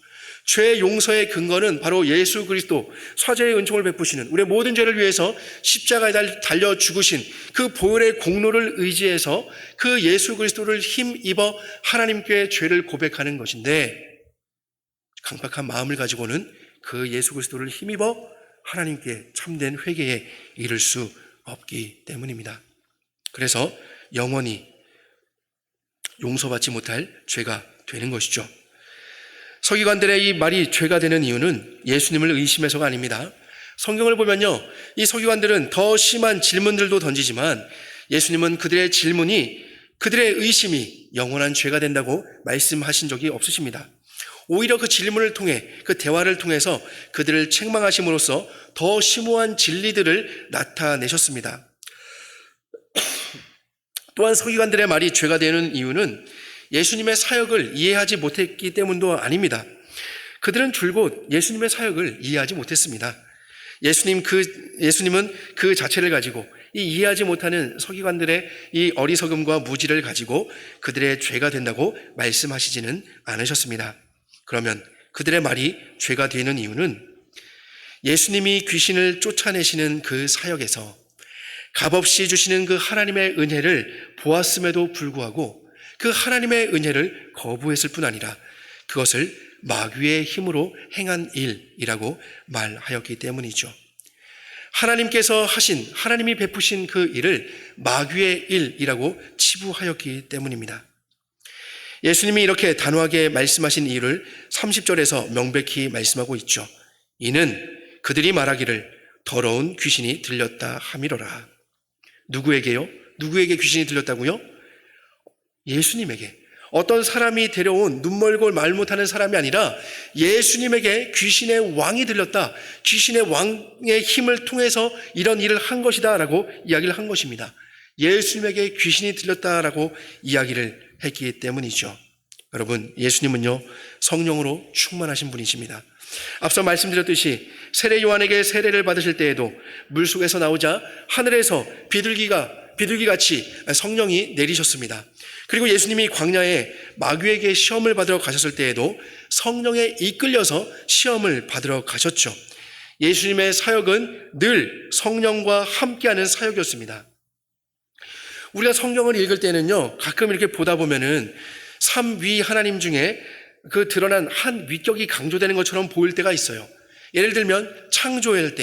죄 용서의 근거는 바로 예수 그리스도 사죄의 은총을 베푸시는 우리의 모든 죄를 위해서 십자가에 달려 죽으신 그 보혈의 공로를 의지해서 그 예수 그리스도를 힘입어 하나님께 죄를 고백하는 것인데 강팍한 마음을 가지고는 그 예수 그리스도를 힘입어 하나님께 참된 회개에 이를 수 없기 때문입니다. 그래서 영원히 용서받지 못할 죄가 되는 것이죠. 서기관들의 이 말이 죄가 되는 이유는 예수님을 의심해서가 아닙니다. 성경을 보면요, 이 서기관들은 더 심한 질문들도 던지지만 예수님은 그들의 질문이, 그들의 의심이 영원한 죄가 된다고 말씀하신 적이 없으십니다. 오히려 그 질문을 통해, 그 대화를 통해서 그들을 책망하심으로써 더 심오한 진리들을 나타내셨습니다. 또한 서기관들의 말이 죄가 되는 이유는 예수님의 사역을 이해하지 못했기 때문도 아닙니다. 그들은 줄곧 예수님의 사역을 이해하지 못했습니다. 예수님은 그 자체를 가지고 이 이해하지 못하는 서기관들의 이 어리석음과 무지를 가지고 그들의 죄가 된다고 말씀하시지는 않으셨습니다. 그러면 그들의 말이 죄가 되는 이유는 예수님이 귀신을 쫓아내시는 그 사역에서 값없이 주시는 그 하나님의 은혜를 보았음에도 불구하고 그 하나님의 은혜를 거부했을 뿐 아니라 그것을 마귀의 힘으로 행한 일이라고 말하였기 때문이죠. 하나님이 베푸신 그 일을 마귀의 일이라고 치부하였기 때문입니다. 예수님이 이렇게 단호하게 말씀하신 이유를 30절에서 명백히 말씀하고 있죠. 이는 그들이 말하기를 더러운 귀신이 들렸다 함이로라. 누구에게요? 누구에게 귀신이 들렸다고요? 예수님에게. 어떤 사람이 데려온 눈멀고 말 못하는 사람이 아니라 예수님에게 귀신의 왕이 들렸다. 귀신의 왕의 힘을 통해서 이런 일을 한 것이다 라고 이야기를 한 것입니다. 예수님에게 귀신이 들렸다라고 이야기를 했기 때문이죠. 여러분, 예수님은요, 성령으로 충만하신 분이십니다. 앞서 말씀드렸듯이 세례 요한에게 세례를 받으실 때에도 물속에서 나오자 하늘에서 비둘기같이 성령이 내리셨습니다. 그리고 예수님이 광야에 마귀에게 시험을 받으러 가셨을 때에도 성령에 이끌려서 시험을 받으러 가셨죠. 예수님의 사역은 늘 성령과 함께하는 사역이었습니다. 우리가 성경을 읽을 때는요, 가끔 이렇게 보다 보면은 삼위 하나님 중에 그 드러난 한 위격이 강조되는 것처럼 보일 때가 있어요. 예를 들면 창조할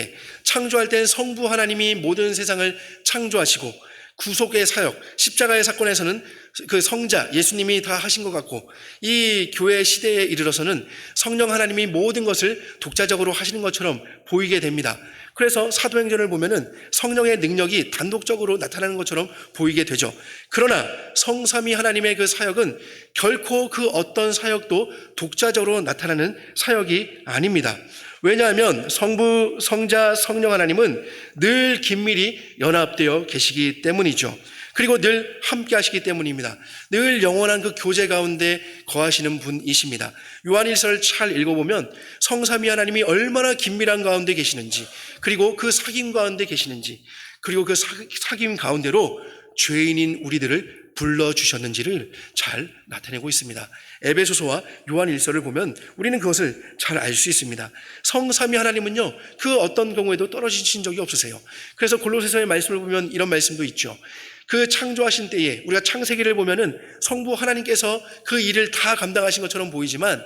때는 성부 하나님이 모든 세상을 창조하시고 구속의 사역, 십자가의 사건에서는 그 성자 예수님이 다 하신 것 같고, 이 교회 시대에 이르러서는 성령 하나님이 모든 것을 독자적으로 하시는 것처럼 보이게 됩니다. 그래서 사도행전을 보면은 성령의 능력이 단독적으로 나타나는 것처럼 보이게 되죠. 그러나 성삼위 하나님의 그 사역은 결코 그 어떤 사역도 독자적으로 나타나는 사역이 아닙니다. 왜냐하면 성부, 성자, 성령 하나님은 늘 긴밀히 연합되어 계시기 때문이죠. 그리고 늘 함께 하시기 때문입니다. 늘 영원한 그 교제 가운데 거하시는 분이십니다. 요한일서를 잘 읽어보면 성삼위 하나님이 얼마나 긴밀한 가운데 계시는지, 그리고 그 사귐 가운데 계시는지, 그리고 그 사귐 가운데로 죄인인 우리들을 불러주셨는지를 잘 나타내고 있습니다. 에베소서와 요한일서를 보면 우리는 그것을 잘 알 수 있습니다. 성삼위 하나님은요, 그 어떤 경우에도 떨어지신 적이 없으세요. 그래서 골로새서의 말씀을 보면 이런 말씀도 있죠. 그 창조하신 때에 우리가 창세기를 보면은 성부 하나님께서 그 일을 다 감당하신 것처럼 보이지만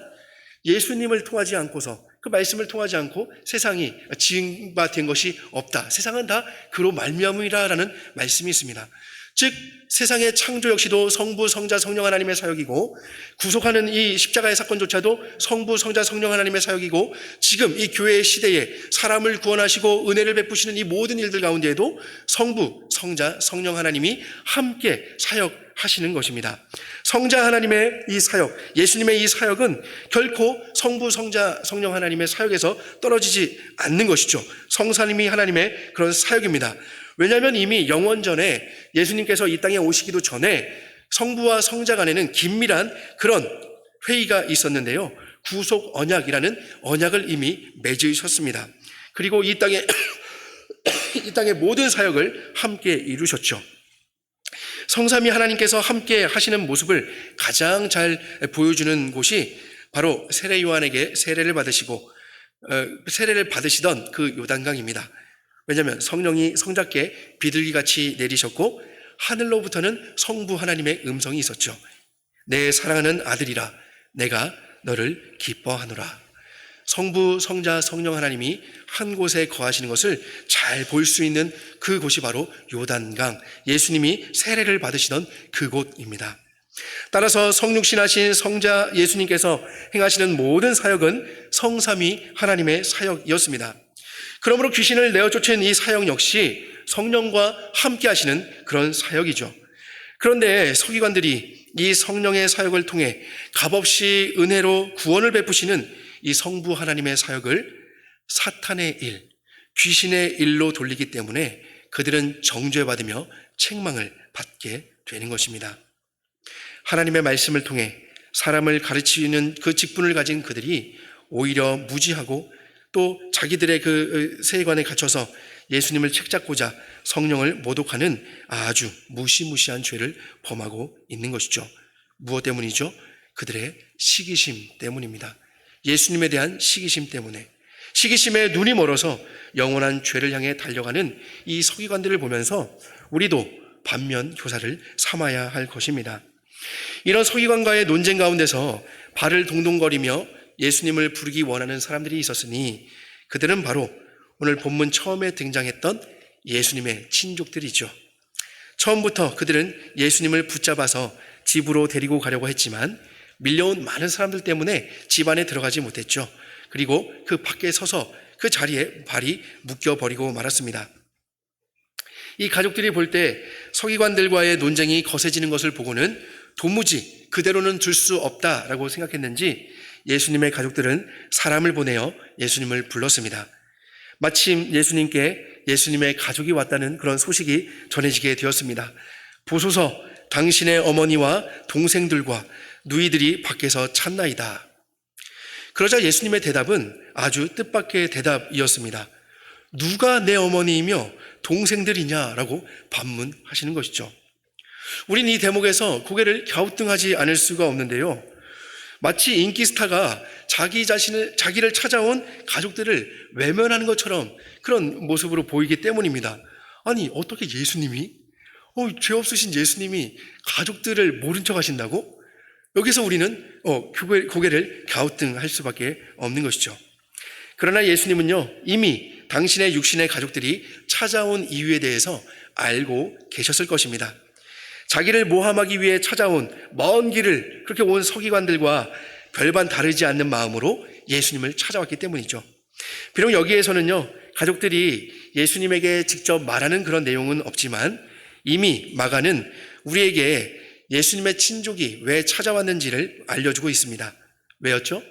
예수님을 통하지 않고서, 그 말씀을 통하지 않고 세상이 지은 바 된 것이 없다. 세상은 다 그로 말미암으리라라는 말씀이 있습니다. 즉 세상의 창조 역시도 성부, 성자, 성령 하나님의 사역이고, 구속하는 이 십자가의 사건조차도 성부, 성자, 성령 하나님의 사역이고, 지금 이 교회의 시대에 사람을 구원하시고 은혜를 베푸시는 이 모든 일들 가운데에도 성부, 성자, 성령 하나님이 함께 사역하시는 것입니다. 성자 하나님의 이 사역, 예수님의 이 사역은 결코 성부, 성자, 성령 하나님의 사역에서 떨어지지 않는 것이죠. 성삼위 하나님의 그런 사역입니다. 왜냐하면 이미 영원전에 예수님께서 이 땅에 오시기도 전에 성부와 성자 간에는 긴밀한 그런 회의가 있었는데요, 구속 언약이라는 언약을 이미 맺으셨습니다. 그리고 이 땅의 모든 사역을 함께 이루셨죠. 성삼위 하나님께서 함께 하시는 모습을 가장 잘 보여주는 곳이 바로 세례 요한에게 세례를 받으시던 그 요단강입니다. 왜냐하면 성령이 성자께 비둘기같이 내리셨고 하늘로부터는 성부 하나님의 음성이 있었죠. 내 사랑하는 아들이라, 내가 너를 기뻐하노라. 성부, 성자, 성령 하나님이 한 곳에 거하시는 것을 잘 볼 수 있는 그곳이 바로 요단강, 예수님이 세례를 받으시던 그곳입니다. 따라서 성육신하신 성자 예수님께서 행하시는 모든 사역은 성삼위 하나님의 사역이었습니다. 그러므로 귀신을 내어 쫓은 이 사역 역시 성령과 함께 하시는 그런 사역이죠. 그런데 서기관들이 이 성령의 사역을 통해 값없이 은혜로 구원을 베푸시는 이 성부 하나님의 사역을 사탄의 일, 귀신의 일로 돌리기 때문에 그들은 정죄받으며 책망을 받게 되는 것입니다. 하나님의 말씀을 통해 사람을 가르치는 그 직분을 가진 그들이 오히려 무지하고 또 자기들의 그 세관에 갇혀서 예수님을 책잡고자 성령을 모독하는 아주 무시무시한 죄를 범하고 있는 것이죠. 무엇 때문이죠? 그들의 시기심 때문입니다. 예수님에 대한 시기심 때문에, 시기심에 눈이 멀어서 영원한 죄를 향해 달려가는 이 서기관들을 보면서 우리도 반면 교사를 삼아야 할 것입니다. 이런 서기관과의 논쟁 가운데서 발을 동동거리며 예수님을 부르기 원하는 사람들이 있었으니 그들은 바로 오늘 본문 처음에 등장했던 예수님의 친족들이죠. 처음부터 그들은 예수님을 붙잡아서 집으로 데리고 가려고 했지만 밀려온 많은 사람들 때문에 집 안에 들어가지 못했죠. 그리고 그 밖에 서서 그 자리에 발이 묶여버리고 말았습니다. 이 가족들이 볼 때 서기관들과의 논쟁이 거세지는 것을 보고는 도무지 그대로는 둘 수 없다라고 생각했는지 예수님의 가족들은 사람을 보내어 예수님을 불렀습니다. 마침 예수님께 예수님의 가족이 왔다는 그런 소식이 전해지게 되었습니다. 보소서, 당신의 어머니와 동생들과 누이들이 밖에서 찾나이다. 그러자 예수님의 대답은 아주 뜻밖의 대답이었습니다. 누가 내 어머니이며 동생들이냐라고 반문하시는 것이죠. 우린 이 대목에서 고개를 갸우뚱하지 않을 수가 없는데요. 마치 인기 스타가 자기를 찾아온 가족들을 외면하는 것처럼 그런 모습으로 보이기 때문입니다. 아니, 어떻게 예수님이, 죄 없으신 예수님이 가족들을 모른 척 하신다고? 여기서 우리는 고개를 갸우뚱할 수밖에 없는 것이죠. 그러나 예수님은요, 이미 당신의 육신의 가족들이 찾아온 이유에 대해서 알고 계셨을 것입니다. 자기를 모함하기 위해 찾아온 먼 길을 그렇게 온 서기관들과 별반 다르지 않는 마음으로 예수님을 찾아왔기 때문이죠. 비록 여기에서는요, 가족들이 예수님에게 직접 말하는 그런 내용은 없지만 이미 마가는 우리에게 예수님의 친족이 왜 찾아왔는지를 알려주고 있습니다. 왜였죠?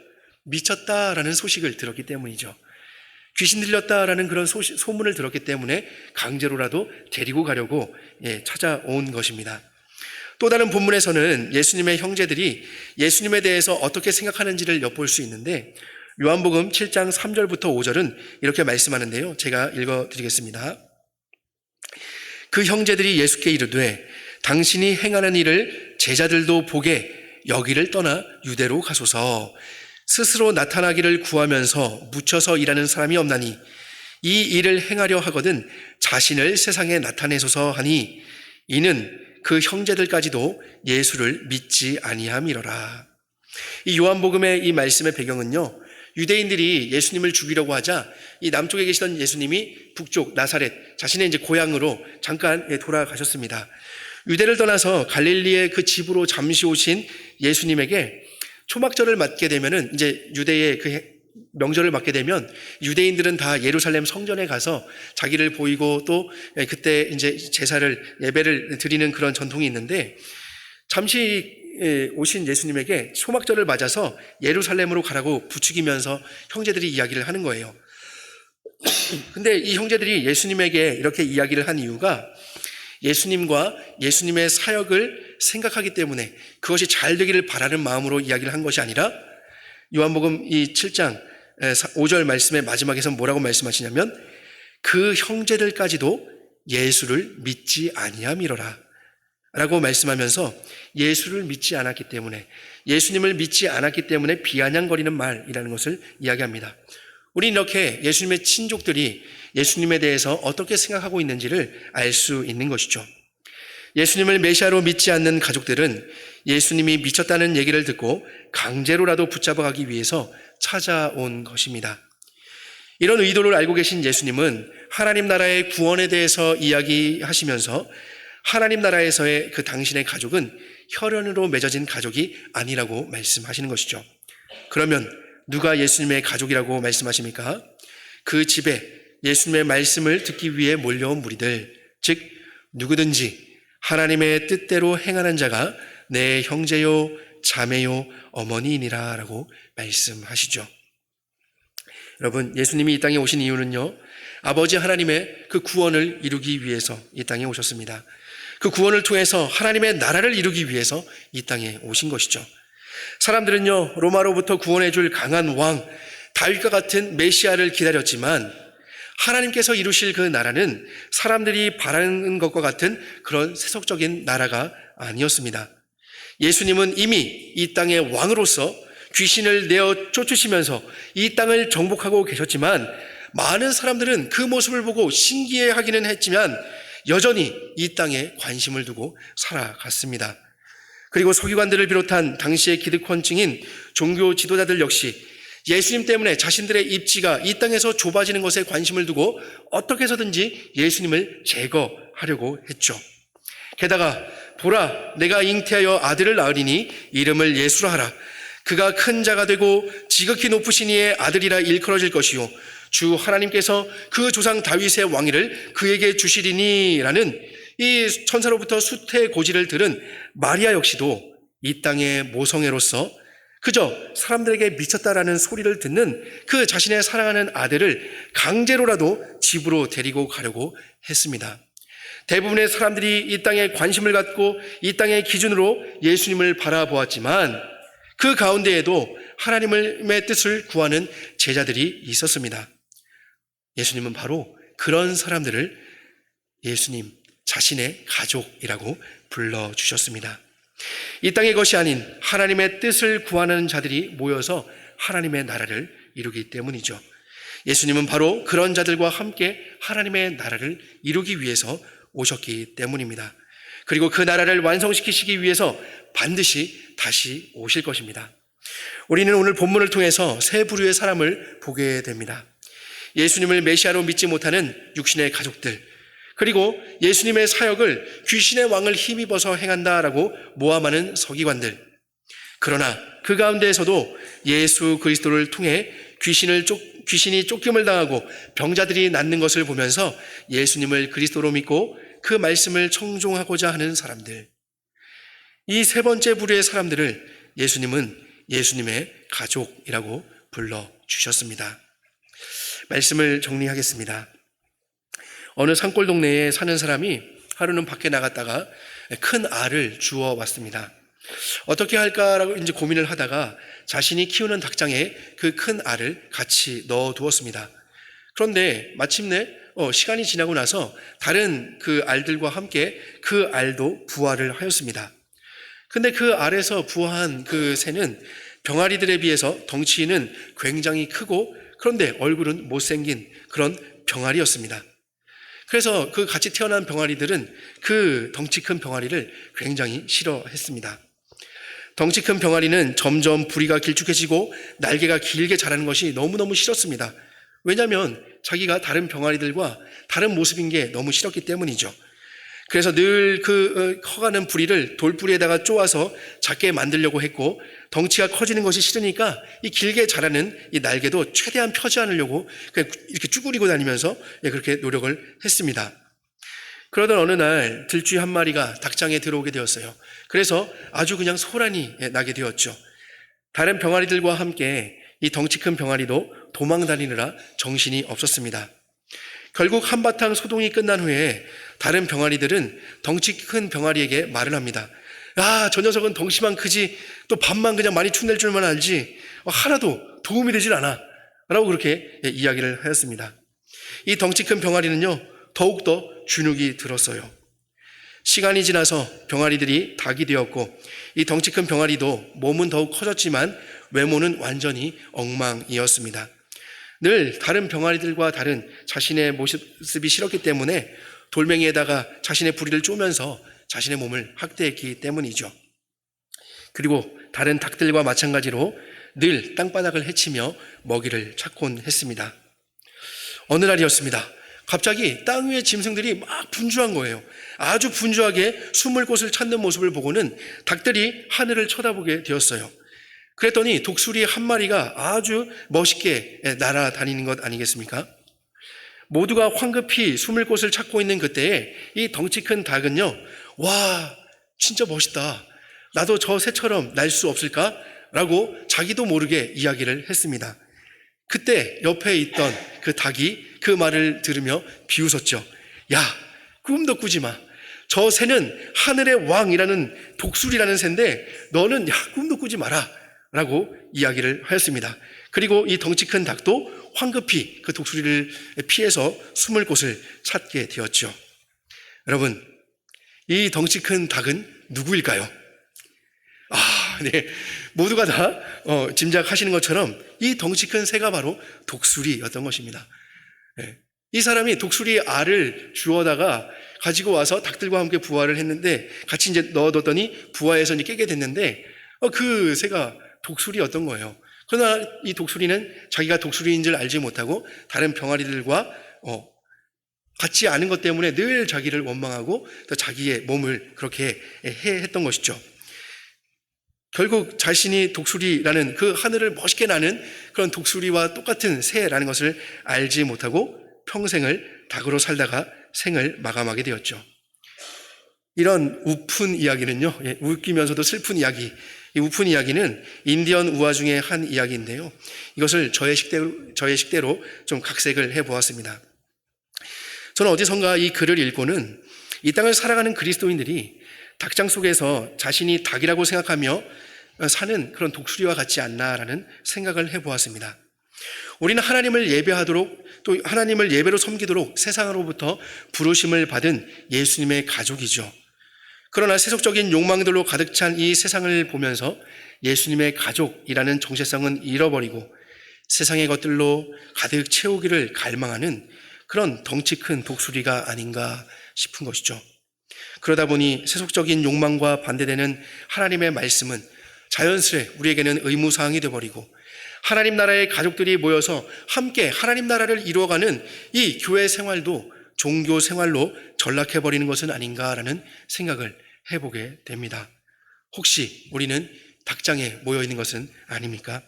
미쳤다라는 소식을 들었기 때문이죠. 귀신 들렸다라는 그런 소문을 들었기 때문에 강제로라도 데리고 가려고 찾아온 것입니다. 또 다른 본문에서는 예수님의 형제들이 예수님에 대해서 어떻게 생각하는지를 엿볼 수 있는데 요한복음 7장 3절부터 5절은 이렇게 말씀하는데요. 제가 읽어드리겠습니다. 그 형제들이 예수께 이르되 당신이 행하는 일을 제자들도 보게 여기를 떠나 유대로 가소서. 스스로 나타나기를 구하면서 묻혀서 일하는 사람이 없나니 이 일을 행하려 하거든 자신을 세상에 나타내소서 하니 이는 그 형제들까지도 예수를 믿지 아니함이로라. 이 요한복음의 이 말씀의 배경은요, 유대인들이 예수님을 죽이려고 하자 이 남쪽에 계시던 예수님이 북쪽 나사렛 자신의 이제 고향으로 잠깐 돌아가셨습니다. 유대를 떠나서 갈릴리의 그 집으로 잠시 오신 예수님에게 초막절을 맞게 되면은 이제 유대의 그 명절을 맞게 되면 유대인들은 다 예루살렘 성전에 가서 자기를 보이고 또 그때 이제 제사를 예배를 드리는 그런 전통이 있는데 잠시 오신 예수님에게 초막절을 맞아서 예루살렘으로 가라고 부추기면서 형제들이 이야기를 하는 거예요. 근데 이 형제들이 예수님에게 이렇게 이야기를 한 이유가 예수님과 예수님의 사역을 생각하기 때문에 그것이 잘 되기를 바라는 마음으로 이야기를 한 것이 아니라 요한복음 이 7장 5절 말씀의 마지막에서 뭐라고 말씀하시냐면 그 형제들까지도 예수를 믿지 아니함이로라 라고 말씀하면서 예수를 믿지 않았기 때문에 예수님을 믿지 않았기 때문에 비아냥거리는 말이라는 것을 이야기합니다. 우리는 이렇게 예수님의 친족들이 예수님에 대해서 어떻게 생각하고 있는지를 알 수 있는 것이죠. 예수님을 메시아로 믿지 않는 가족들은 예수님이 미쳤다는 얘기를 듣고 강제로라도 붙잡아가기 위해서 찾아온 것입니다. 이런 의도를 알고 계신 예수님은 하나님 나라의 구원에 대해서 이야기하시면서 하나님 나라에서의 그 당신의 가족은 혈연으로 맺어진 가족이 아니라고 말씀하시는 것이죠. 그러면 누가 예수님의 가족이라고 말씀하십니까? 그 집에 예수님의 말씀을 듣기 위해 몰려온 무리들, 즉 누구든지 하나님의 뜻대로 행하는 자가 내 형제요, 자매요, 어머니이니라 라고 말씀하시죠. 여러분, 예수님이 이 땅에 오신 이유는요, 아버지 하나님의 그 구원을 이루기 위해서 이 땅에 오셨습니다. 그 구원을 통해서 하나님의 나라를 이루기 위해서 이 땅에 오신 것이죠. 사람들은요, 로마로부터 구원해 줄 강한 왕, 다윗과 같은 메시아를 기다렸지만 하나님께서 이루실 그 나라는 사람들이 바라는 것과 같은 그런 세속적인 나라가 아니었습니다. 예수님은 이미 이 땅의 왕으로서 귀신을 내어 쫓으시면서 이 땅을 정복하고 계셨지만 많은 사람들은 그 모습을 보고 신기해하기는 했지만 여전히 이 땅에 관심을 두고 살아갔습니다. 그리고 서기관들을 비롯한 당시의 기득권층인 종교 지도자들 역시 예수님 때문에 자신들의 입지가 이 땅에서 좁아지는 것에 관심을 두고 어떻게 해서든지 예수님을 제거하려고 했죠. 게다가 보라, 내가 잉태하여 아들을 낳으리니 이름을 예수라 하라. 그가 큰 자가 되고 지극히 높으신 이의 아들이라 일컬어질 것이요 주 하나님께서 그 조상 다윗의 왕위를 그에게 주시리니 라는 이 천사로부터 수태 고지를 들은 마리아 역시도 이 땅의 모성애로서 그저 사람들에게 미쳤다라는 소리를 듣는 그 자신의 사랑하는 아들을 강제로라도 집으로 데리고 가려고 했습니다. 대부분의 사람들이 이 땅에 관심을 갖고 이 땅의 기준으로 예수님을 바라보았지만 그 가운데에도 하나님의 뜻을 구하는 제자들이 있었습니다. 예수님은 바로 그런 사람들을 예수님 자신의 가족이라고 불러주셨습니다. 이 땅의 것이 아닌 하나님의 뜻을 구하는 자들이 모여서 하나님의 나라를 이루기 때문이죠. 예수님은 바로 그런 자들과 함께 하나님의 나라를 이루기 위해서 오셨기 때문입니다. 그리고 그 나라를 완성시키시기 위해서 반드시 다시 오실 것입니다. 우리는 오늘 본문을 통해서 세 부류의 사람을 보게 됩니다. 예수님을 메시아로 믿지 못하는 육신의 가족들, 그리고 예수님의 사역을 귀신의 왕을 힘입어서 행한다라고 모함하는 서기관들. 그러나 그 가운데에서도 예수 그리스도를 통해 귀신이 쫓김을 당하고 병자들이 낫는 것을 보면서 예수님을 그리스도로 믿고 그 말씀을 청종하고자 하는 사람들. 이 세 번째 부류의 사람들을 예수님은 예수님의 가족이라고 불러주셨습니다. 말씀을 정리하겠습니다. 어느 산골 동네에 사는 사람이 하루는 밖에 나갔다가 큰 알을 주워 왔습니다. 어떻게 할까라고 이제 고민을 하다가 자신이 키우는 닭장에 그 큰 알을 같이 넣어 두었습니다. 그런데 마침내 시간이 지나고 나서 다른 그 알들과 함께 그 알도 부화를 하였습니다. 근데 그 알에서 부화한 그 새는 병아리들에 비해서 덩치는 굉장히 크고 그런데 얼굴은 못생긴 그런 병아리였습니다. 그래서 그 같이 태어난 병아리들은 그 덩치 큰 병아리를 굉장히 싫어했습니다. 덩치 큰 병아리는 점점 부리가 길쭉해지고 날개가 길게 자라는 것이 너무너무 싫었습니다. 왜냐하면 자기가 다른 병아리들과 다른 모습인 게 너무 싫었기 때문이죠. 그래서 늘 그 커가는 부리를 돌부리에다가 쪼아서 작게 만들려고 했고 덩치가 커지는 것이 싫으니까 이 길게 자라는 이 날개도 최대한 펴지 않으려고 이렇게 쭈그리고 다니면서 그렇게 노력을 했습니다. 그러던 어느 날 들쥐 한 마리가 닭장에 들어오게 되었어요. 그래서 아주 그냥 소란이 나게 되었죠. 다른 병아리들과 함께 이 덩치 큰 병아리도 도망 다니느라 정신이 없었습니다. 결국 한바탕 소동이 끝난 후에 다른 병아리들은 덩치 큰 병아리에게 말을 합니다. 아, 저 녀석은 덩치만 크지 또 밥만 그냥 많이 축낼 줄만 알지 하나도 도움이 되질 않아 라고 그렇게 이야기를 하였습니다. 이 덩치 큰 병아리는요 더욱더 주눅이 들었어요. 시간이 지나서 병아리들이 닭이 되었고 이 덩치 큰 병아리도 몸은 더욱 커졌지만 외모는 완전히 엉망이었습니다. 늘 다른 병아리들과 다른 자신의 모습이 싫었기 때문에 돌멩이에다가 자신의 부리를 쪼면서 자신의 몸을 학대했기 때문이죠. 그리고 다른 닭들과 마찬가지로 늘 땅바닥을 헤치며 먹이를 찾곤 했습니다. 어느 날이었습니다. 갑자기 땅 위의 짐승들이 막 분주한 거예요. 아주 분주하게 숨을 곳을 찾는 모습을 보고는 닭들이 하늘을 쳐다보게 되었어요. 그랬더니 독수리 한 마리가 아주 멋있게 날아다니는 것 아니겠습니까? 모두가 황급히 숨을 곳을 찾고 있는 그때에 이 덩치 큰 닭은요, 와, 진짜 멋있다. 나도 저 새처럼 날 수 없을까? 라고 자기도 모르게 이야기를 했습니다. 그때 옆에 있던 그 닭이 그 말을 들으며 비웃었죠. 야, 꿈도 꾸지 마. 저 새는 하늘의 왕이라는 독수리라는 새인데 너는 야, 꿈도 꾸지 마라. 라고 이야기를 하였습니다. 그리고 이 덩치 큰 닭도 황급히 그 독수리를 피해서 숨을 곳을 찾게 되었죠. 여러분, 이 덩치 큰 닭은 누구일까요? 네. 모두가 다 짐작하시는 것처럼 이 덩치 큰 새가 바로 독수리였던 것입니다. 네. 이 사람이 독수리 알을 주워다가 가지고 와서 닭들과 함께 부화를 했는데 같이 이제 넣어뒀더니 부화해서 이제 깨게 됐는데 그 새가 독수리였던 거예요. 그러나 이 독수리는 자기가 독수리인 줄 알지 못하고 다른 병아리들과 같지 않은 것 때문에 늘 자기를 원망하고 또 자기의 몸을 그렇게 했던 것이죠. 결국 자신이 독수리라는 그 하늘을 멋있게 나는 그런 독수리와 똑같은 새라는 것을 알지 못하고 평생을 닭으로 살다가 생을 마감하게 되었죠. 이런 우픈 이야기는요, 웃기면서도 슬픈 이야기, 이 우픈 이야기는 인디언 우화 중에 한 이야기인데요. 이것을 저의 식대로 좀 각색을 해보았습니다. 저는 어디선가 이 글을 읽고는 이 땅을 살아가는 그리스도인들이 닭장 속에서 자신이 닭이라고 생각하며 사는 그런 독수리와 같지 않나라는 생각을 해보았습니다. 우리는 하나님을 예배하도록 또 하나님을 예배로 섬기도록 세상으로부터 부르심을 받은 예수님의 가족이죠. 그러나 세속적인 욕망들로 가득 찬 이 세상을 보면서 예수님의 가족이라는 정체성은 잃어버리고 세상의 것들로 가득 채우기를 갈망하는 그런 덩치 큰 독수리가 아닌가 싶은 것이죠. 그러다 보니 세속적인 욕망과 반대되는 하나님의 말씀은 자연스레 우리에게는 의무사항이 되어버리고 하나님 나라의 가족들이 모여서 함께 하나님 나라를 이루어가는 이 교회 생활도 종교 생활로 전락해버리는 것은 아닌가라는 생각을 해보게 됩니다. 혹시 우리는 닭장에 모여있는 것은 아닙니까?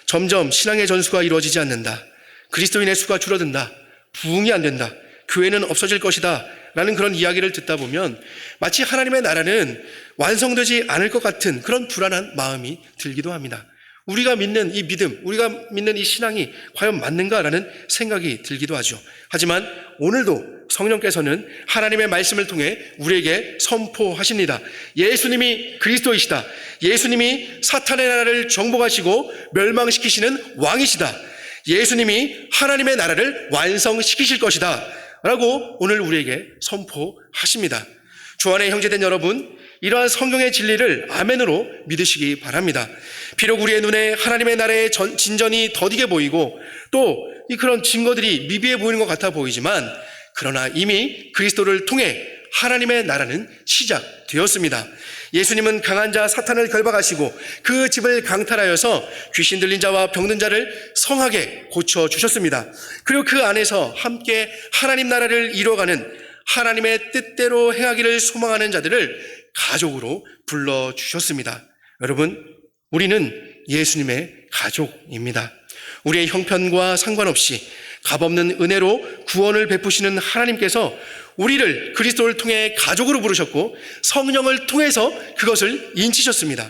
점점 신앙의 전수가 이루어지지 않는다. 그리스도인의 수가 줄어든다. 부흥이 안 된다. 교회는 없어질 것이다. 라는 그런 이야기를 듣다 보면 마치 하나님의 나라는 완성되지 않을 것 같은 그런 불안한 마음이 들기도 합니다. 우리가 믿는 이 믿음, 우리가 믿는 이 신앙이 과연 맞는가라는 생각이 들기도 하죠. 하지만 오늘도 성령께서는 하나님의 말씀을 통해 우리에게 선포하십니다. 예수님이 그리스도이시다. 예수님이 사탄의 나라를 정복하시고 멸망시키시는 왕이시다. 예수님이 하나님의 나라를 완성시키실 것이다. 라고 오늘 우리에게 선포하십니다. 주 안에 형제된 여러분, 이러한 성경의 진리를 아멘으로 믿으시기 바랍니다. 비록 우리의 눈에 하나님의 나라의 진전이 더디게 보이고 또 그런 증거들이 미비해 보이는 것 같아 보이지만 그러나 이미 그리스도를 통해 하나님의 나라는 시작되었습니다. 예수님은 강한 자 사탄을 결박하시고 그 집을 강탈하여서 귀신 들린 자와 병든 자를 성하게 고쳐주셨습니다. 그리고 그 안에서 함께 하나님 나라를 이루어가는 하나님의 뜻대로 행하기를 소망하는 자들을 가족으로 불러주셨습니다. 여러분, 우리는 예수님의 가족입니다. 우리의 형편과 상관없이 값없는 은혜로 구원을 베푸시는 하나님께서 우리를 그리스도를 통해 가족으로 부르셨고 성령을 통해서 그것을 인치셨습니다.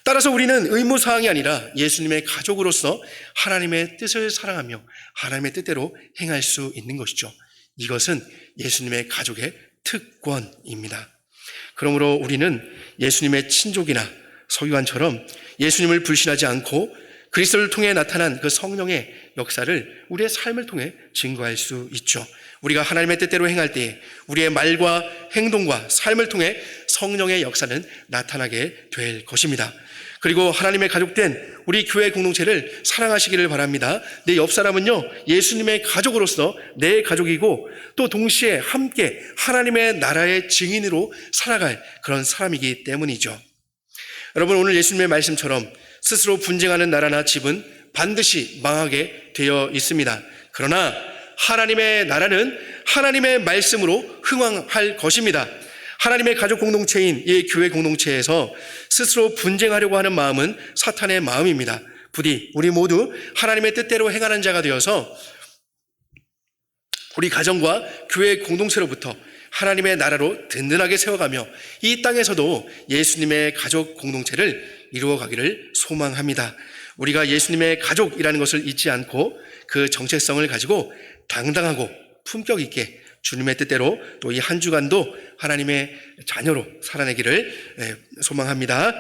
따라서 우리는 의무사항이 아니라 예수님의 가족으로서 하나님의 뜻을 사랑하며 하나님의 뜻대로 행할 수 있는 것이죠. 이것은 예수님의 가족의 특권입니다. 그러므로 우리는 예수님의 친족이나 서기관처럼 예수님을 불신하지 않고 그리스도를 통해 나타난 그 성령의 역사를 우리의 삶을 통해 증거할 수 있죠. 우리가 하나님의 뜻대로 행할 때에 우리의 말과 행동과 삶을 통해 성령의 역사는 나타나게 될 것입니다. 그리고 하나님의 가족된 우리 교회 공동체를 사랑하시기를 바랍니다. 내 옆 사람은요, 예수님의 가족으로서 내 가족이고 또 동시에 함께 하나님의 나라의 증인으로 살아갈 그런 사람이기 때문이죠. 여러분, 오늘 예수님의 말씀처럼 스스로 분쟁하는 나라나 집은 반드시 망하게 되어 있습니다. 그러나 하나님의 나라는 하나님의 말씀으로 흥왕할 것입니다. 하나님의 가족 공동체인 이 교회 공동체에서 스스로 분쟁하려고 하는 마음은 사탄의 마음입니다. 부디 우리 모두 하나님의 뜻대로 행하는 자가 되어서 우리 가정과 교회 공동체로부터 하나님의 나라로 든든하게 세워가며 이 땅에서도 예수님의 가족 공동체를 이루어가기를 소망합니다. 우리가 예수님의 가족이라는 것을 잊지 않고 그 정체성을 가지고 당당하고 품격 있게 주님의 뜻대로 또 이 한 주간도 하나님의 자녀로 살아내기를 소망합니다.